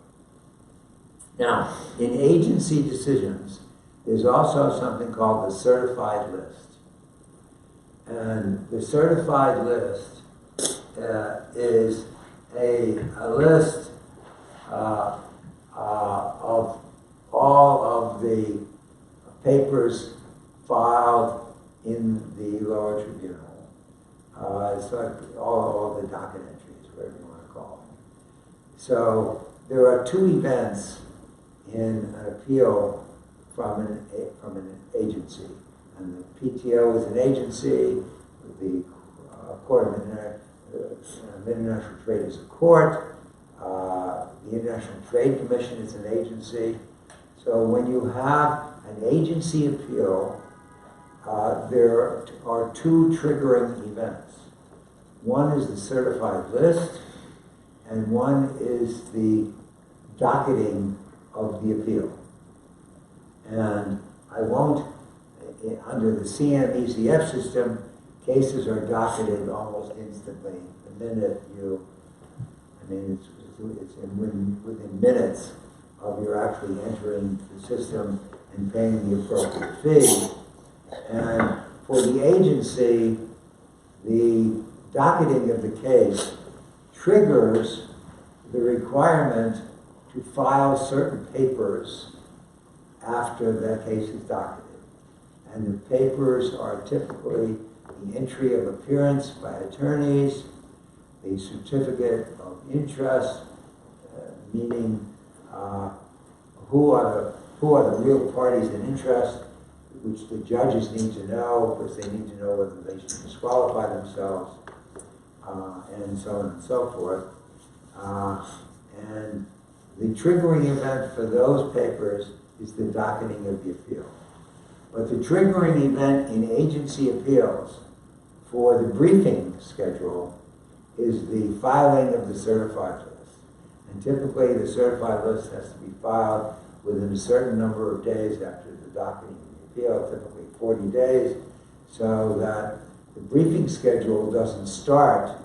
Now, in agency decisions, there's also something called the certified list. And the certified list is a list of all of the papers filed in the lower tribunal. It's like all the docket entries, whatever you want to call them. So there are two events in an appeal from an agency. And the PTO is an agency, the Court of International Trade is a court, the International Trade Commission is an agency. So when you have an agency appeal, there are two triggering events. One is the certified list, and one is the docketing of the appeal. And I won't, under the CMECF system, cases are docketed almost instantly. The minute it's within minutes of your actually entering the system and paying the appropriate fee. And for the agency, the docketing of the case triggers the requirement to file certain papers after that case is docketed. And the papers are typically the entry of appearance by attorneys, the certificate of interest, meaning who are the real parties in interest, which the judges need to know, because they need to know whether they should disqualify themselves, and so on and so forth. And the triggering event for those papers is the docketing of the appeal. But the triggering event in agency appeals for the briefing schedule is the filing of the certified list. And typically the certified list has to be filed within a certain number of days after the docketing of the appeal, typically 40 days, so that the briefing schedule doesn't start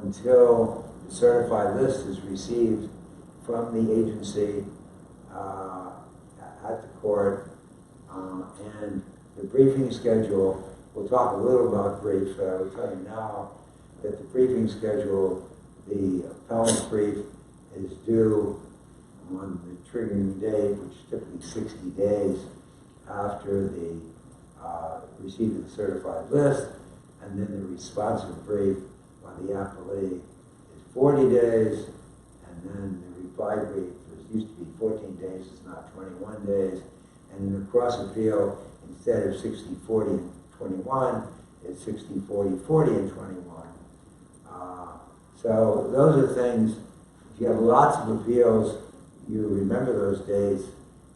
until the certified list is received from the agency at the court. And the briefing schedule, we'll talk a little about briefs, but I will tell you now that the briefing schedule, the appellant's brief is due on the triggering date, which is typically 60 days after the receipt of the certified list, and then the responsive brief by the appellee is 40 days, and then the reply brief, it used to be 14 days, it's now 21 days, and in the cross appeal, instead of 60, 40, and 21, it's 60, 40, 40, and 21. So those are things, if you have lots of appeals, you remember those days.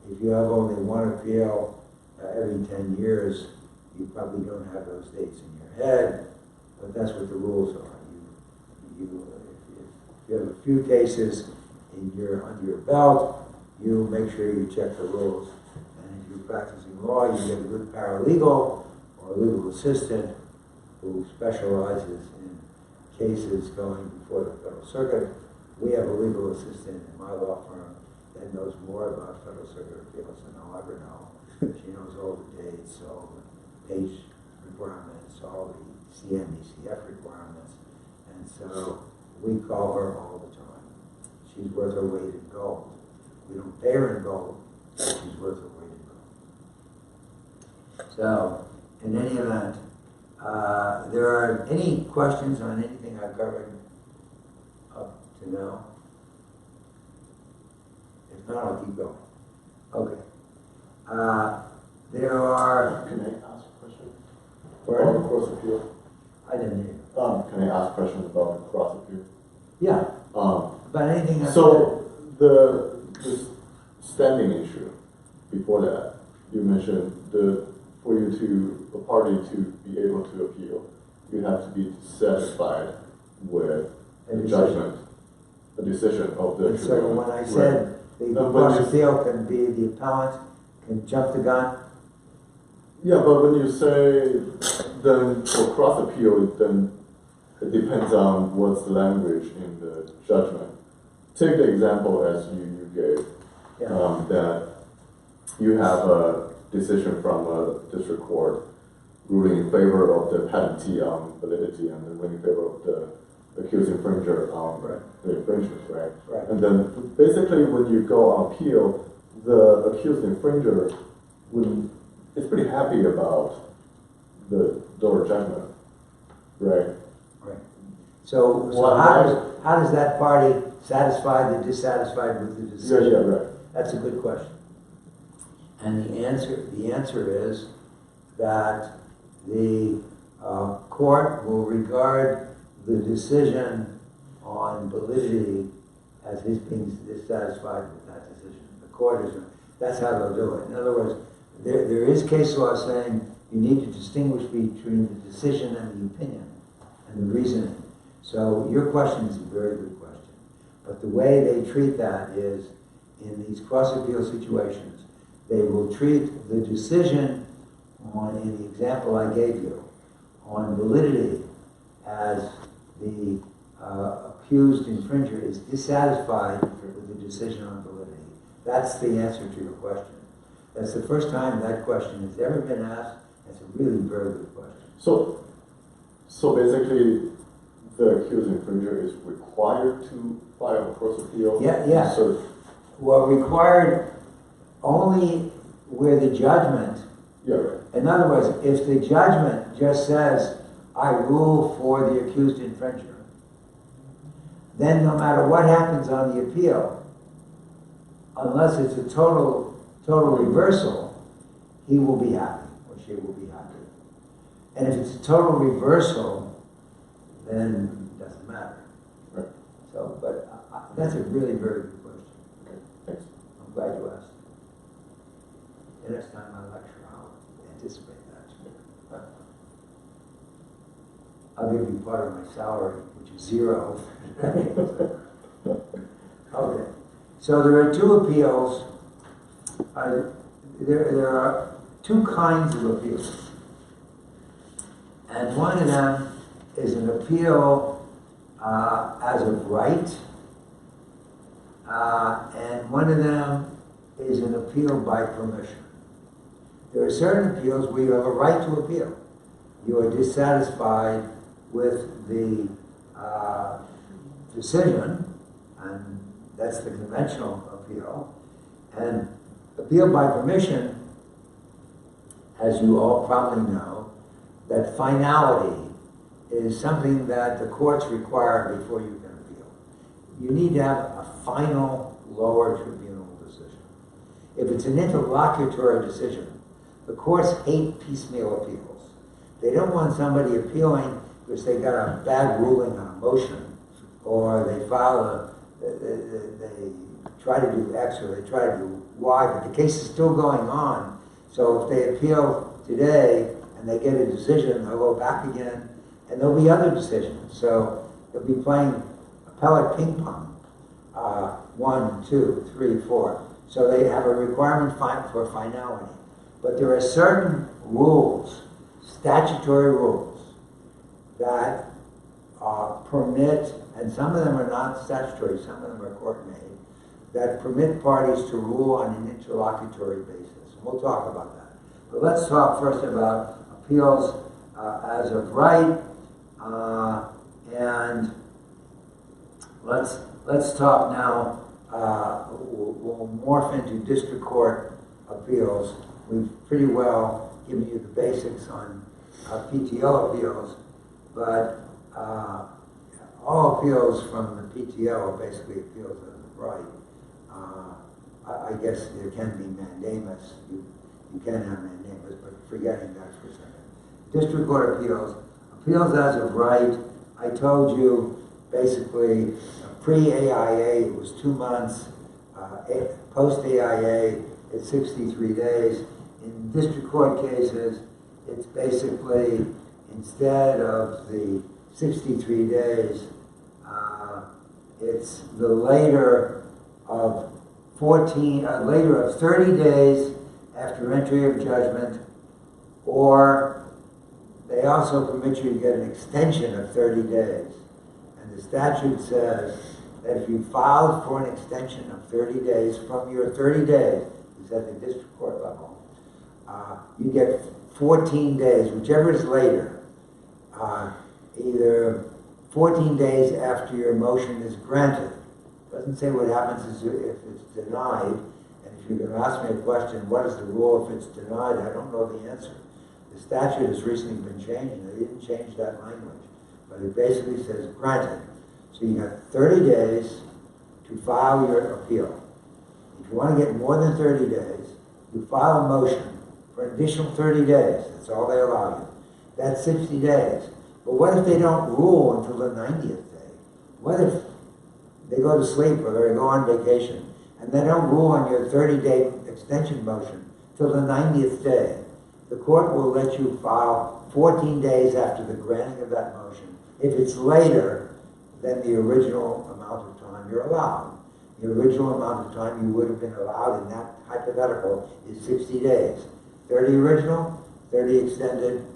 If you have only one appeal every 10 years, you probably don't have those dates in your head, but that's what the rules are. If you have a few cases under your belt, you make sure you check the rules. And if you're practicing law, you get a good paralegal or a legal assistant who specializes in cases going before the Federal Circuit. We have a legal assistant in my law firm that knows more about Federal Circuit appeals than I'll ever know. She knows all the dates, all the page requirements, all the CMECF requirements, and so we call her all the time. She's worth her weight in gold. We don't pay her in gold, but she's worth her weight in gold. So, in any event, there are any questions on anything I've covered up to now? If not, I'll keep going. Okay. There are... Can I ask a question? Pardon? About the cross appeal? I didn't hear you. Can I ask questions about the cross appeal? Yeah. About anything else? So the standing issue before that, you mentioned for you to a party to be able to appeal, you have to be satisfied with the judgment, the decision of the So tribunal. when I said the cross appeal can be the appellant can jump the gun. Yeah, but when you say then for cross appeal, then it depends on what's the language in the judgment. Take the example as you gave, Yeah. that you have a decision from a district court ruling in favor of the patentee on validity and then ruling in favor of the accused infringer on the infringement, right? Right. And then basically when you go on appeal, the accused infringer is pretty happy about the door judgment, right? Right. So how does that party satisfy the dissatisfied with the decision? Yeah, right. That's a good question. And the answer is that the court will regard the decision on validity as his being dissatisfied with that decision. The court is, that's how they'll do it. In other words, there is case law saying you need to distinguish between the decision and the opinion and the reasoning. So your question is a very good question. But the way they treat that is, in these cross-appeal situations, they will treat the decision on, in the example I gave you, on validity as the accused infringer is dissatisfied with the decision on validity. That's the answer to your question. That's the first time that question has ever been asked. It's a really very good question. So basically, the accused infringer is required to file a cross appeal? Yeah. So, Well, required only where the judgment, yeah, right. in other words, if the judgment just says, I rule for the accused infringer, then no matter what happens on the appeal, unless it's a total reversal, he will be happy, or she will be happy. And if it's a total reversal, then it doesn't matter. Right. So, but that's a really very good question. Okay, thanks. I'm glad you asked. The next time I lecture, I'll anticipate that. I'll give you part of my salary, which is 0. Okay. So there are 2 appeals. There are 2 kinds of appeals. And one of them is an appeal as of right. And one of them is an appeal by permission. There are certain appeals where you have a right to appeal. You are dissatisfied with the decision, and that's the conventional appeal. And appeal by permission, as you all probably know, that finality is something that the courts require before you can appeal. You need to have a final lower tribunal decision. If it's an interlocutory decision, the courts hate piecemeal appeals. They don't want somebody appealing because they got a bad ruling on a motion, or they file they try to do X or they try to do Y, but the case is still going on. So if they appeal today and they get a decision, they'll go back again, and there'll be other decisions. So they'll be playing appellate ping pong. 1, 2, 3, 4. So they have a requirement for finality. But there are certain rules, statutory rules, that permit, and some of them are not statutory, some of them are court-made, that permit parties to rule on an interlocutory basis. And we'll talk about that. But let's talk first about appeals as of right, and let's talk now. We'll morph into district court appeals. We've pretty well given you the basics on PTO appeals, but all appeals from the PTO are basically appeals as of right. I guess there can be mandamus. You can have mandamus, but forgetting that for a second. District court appeals as of right. I told you basically pre-AIA it was 2 months, post-AIA it's 63 days. In district court cases, it's basically, instead of the 63 days, it's the later of 30 days after entry of judgment, or they also permit you to get an extension of 30 days. And the statute says that if you filed for an extension of 30 days from your 30 days, it's at the district court level, you get 14 days, whichever is later, either 14 days after your motion is granted. It doesn't say what happens if it's denied. And if you're going to ask me a question, what is the rule if it's denied? I don't know the answer. The statute has recently been changed, and they didn't change that language. But it basically says granted. So you have 30 days to file your appeal. If you want to get more than 30 days, you file a motion for an additional 30 days. That's all they allow you. That's 60 days. But what if they don't rule until the 90th day? What if they go to sleep or they go on vacation and they don't rule on your 30-day extension motion till the 90th day? The court will let you file 14 days after the granting of that motion. If it's later than the original amount of time you're allowed. The original amount of time you would have been allowed in that hypothetical is 60 days. 30 original, 30 extended.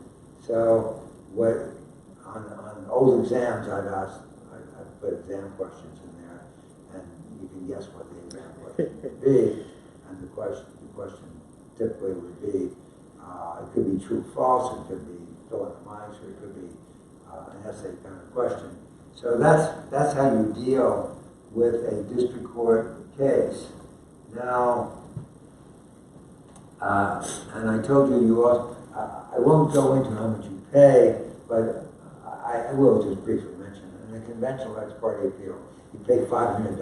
So what on old exams I've put exam questions in there. and you can guess what the exam question would be. And the question typically would be, it could be true, false, it could be fill in the blanks, or it could be an essay kind of question. So that's how you deal with a district court case. Now, and I told you I won't go into how much you pay, but I will just briefly mention it. In a conventional ex parte appeal, you pay $500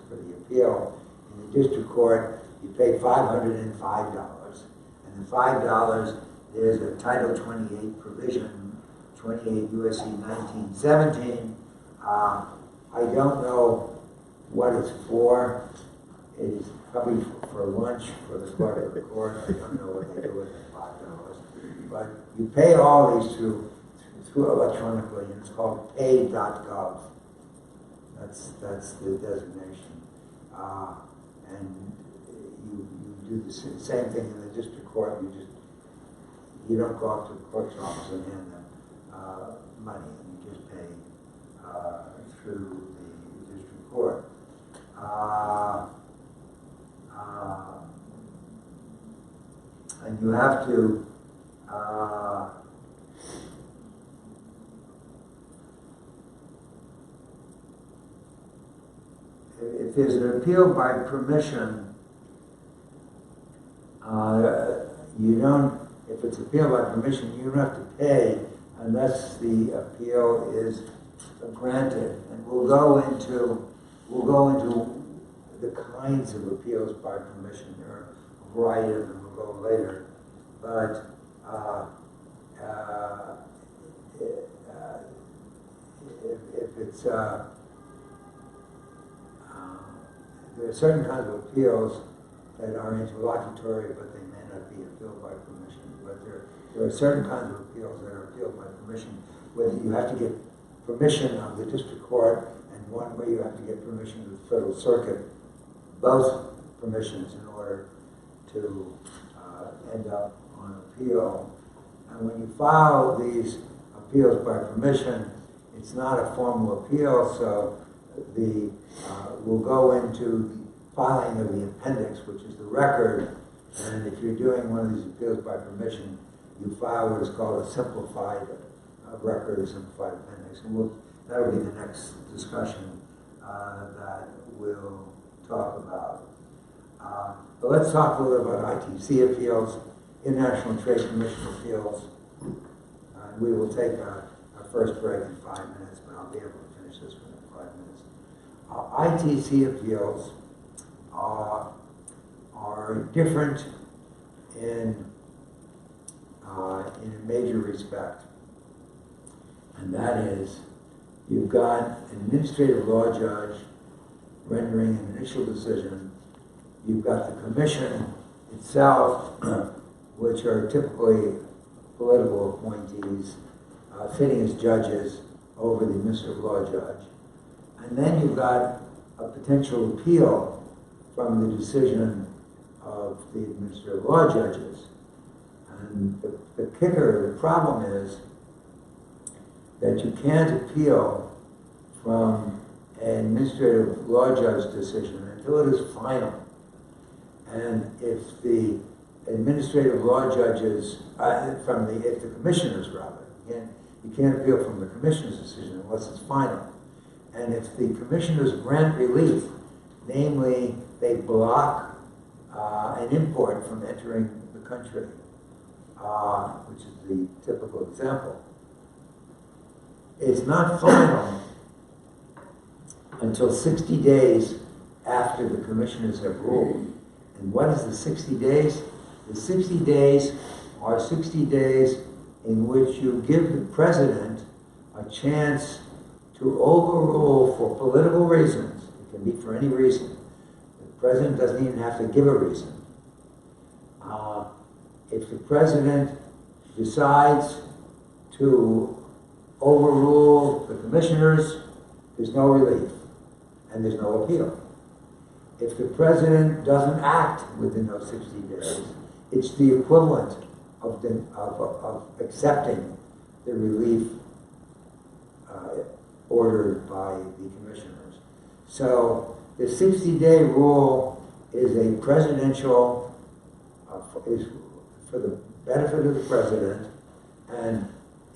for the appeal. In the district court, you pay $505. And the $5 is a Title 28 provision, 28 UIC 1917. I don't know what it's for. It's probably for lunch for the clerk of the court. I don't know what they do with the $5. But you pay all these through electronically, and it's called pay.gov. That's the designation. And you do the same thing in the district court. You don't go up to the clerk's office and hand them money. You just pay through the district court. And you have to if there's an appeal by permission, you don't. If it's appeal by permission, you don't have to pay unless the appeal is granted. And we'll go into the kinds of appeals by permission. There are a variety of them. We'll go later, but if it's there are certain kinds of appeals that are interlocutory, but they may not be appealed by permission. But there are certain kinds of appeals that are appealed by permission, where you have to get permission of the district court, and one where you have to get permission of the Federal Circuit, both permissions in order to end up on appeal. And when you file these appeals by permission, it's not a formal appeal, so we'll go into the filing of the appendix, which is the record. And if you're doing one of these appeals by permission, you file what is called a simplified record, a simplified appendix. And that'll be the next discussion that we'll talk about. But let's talk a little about ITC appeals, International Trade Commission appeals. We will take our first break in 5 minutes, but I'll be able to finish this within 5 minutes. ITC appeals are different in a major respect, and that is you've got an administrative law judge rendering an initial decision. You've got the commission itself, which are typically political appointees sitting as judges over the administrative law judge. And then you've got a potential appeal from the decision of the administrative law judges. And the kicker, the problem is that you can't appeal from an administrative law judge decision until it is final. And if the administrative law judges, if the commissioners rather, you can't appeal from the commissioner's decision unless it's final. And if the commissioners grant relief, namely they block an import from entering the country, which is the typical example, it's not final until 60 days after the commissioners have ruled. And what is the 60 days? The 60 days are 60 days in which you give the president a chance to overrule for political reasons. It can be for any reason. The president doesn't even have to give a reason. If the president decides to overrule the commissioners, there's no relief and there's no appeal. If the president doesn't act within those 60 days, it's the equivalent of accepting the relief ordered by the commissioners. So the 60-day rule is a presidential, is for the benefit of the president, and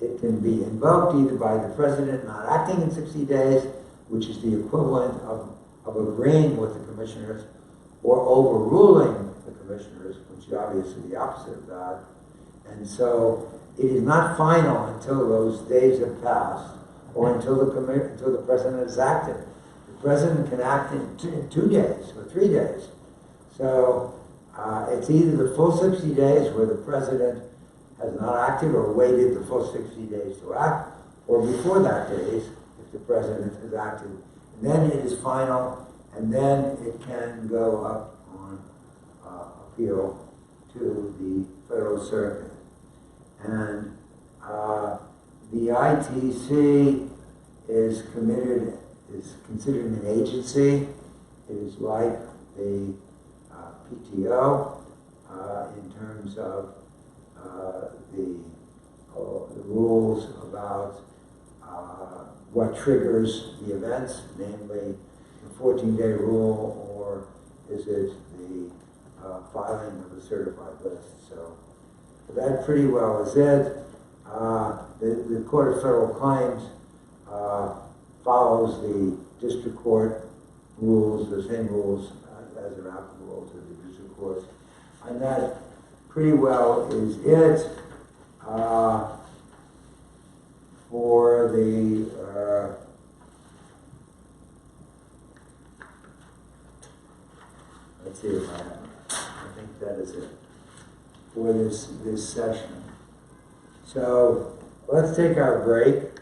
it can be invoked either by the president not acting in 60 days, which is the equivalent of agreeing with the commissioners, or overruling the commissioners, which is obviously the opposite of that. And so it is not final until those days have passed, or until the president has acted. The president can act in 2 days or 3 days. So it's either the full 60 days where the president has not acted or waited the full 60 days to act, or before that days, if the president has acted. And then it is final, and then it can go up on appeal to the Federal Circuit. And the ITC is considered an agency. It is like the PTO in terms of the rules about what triggers the events, namely the 14-day rule, or is it the filing of a certified list. So that pretty well is it. The Court of Federal Claims follows the district court rules, the same rules as are applicable to the district courts. And that pretty well is it for the let's see if I think that is it for this session. So let's take our break.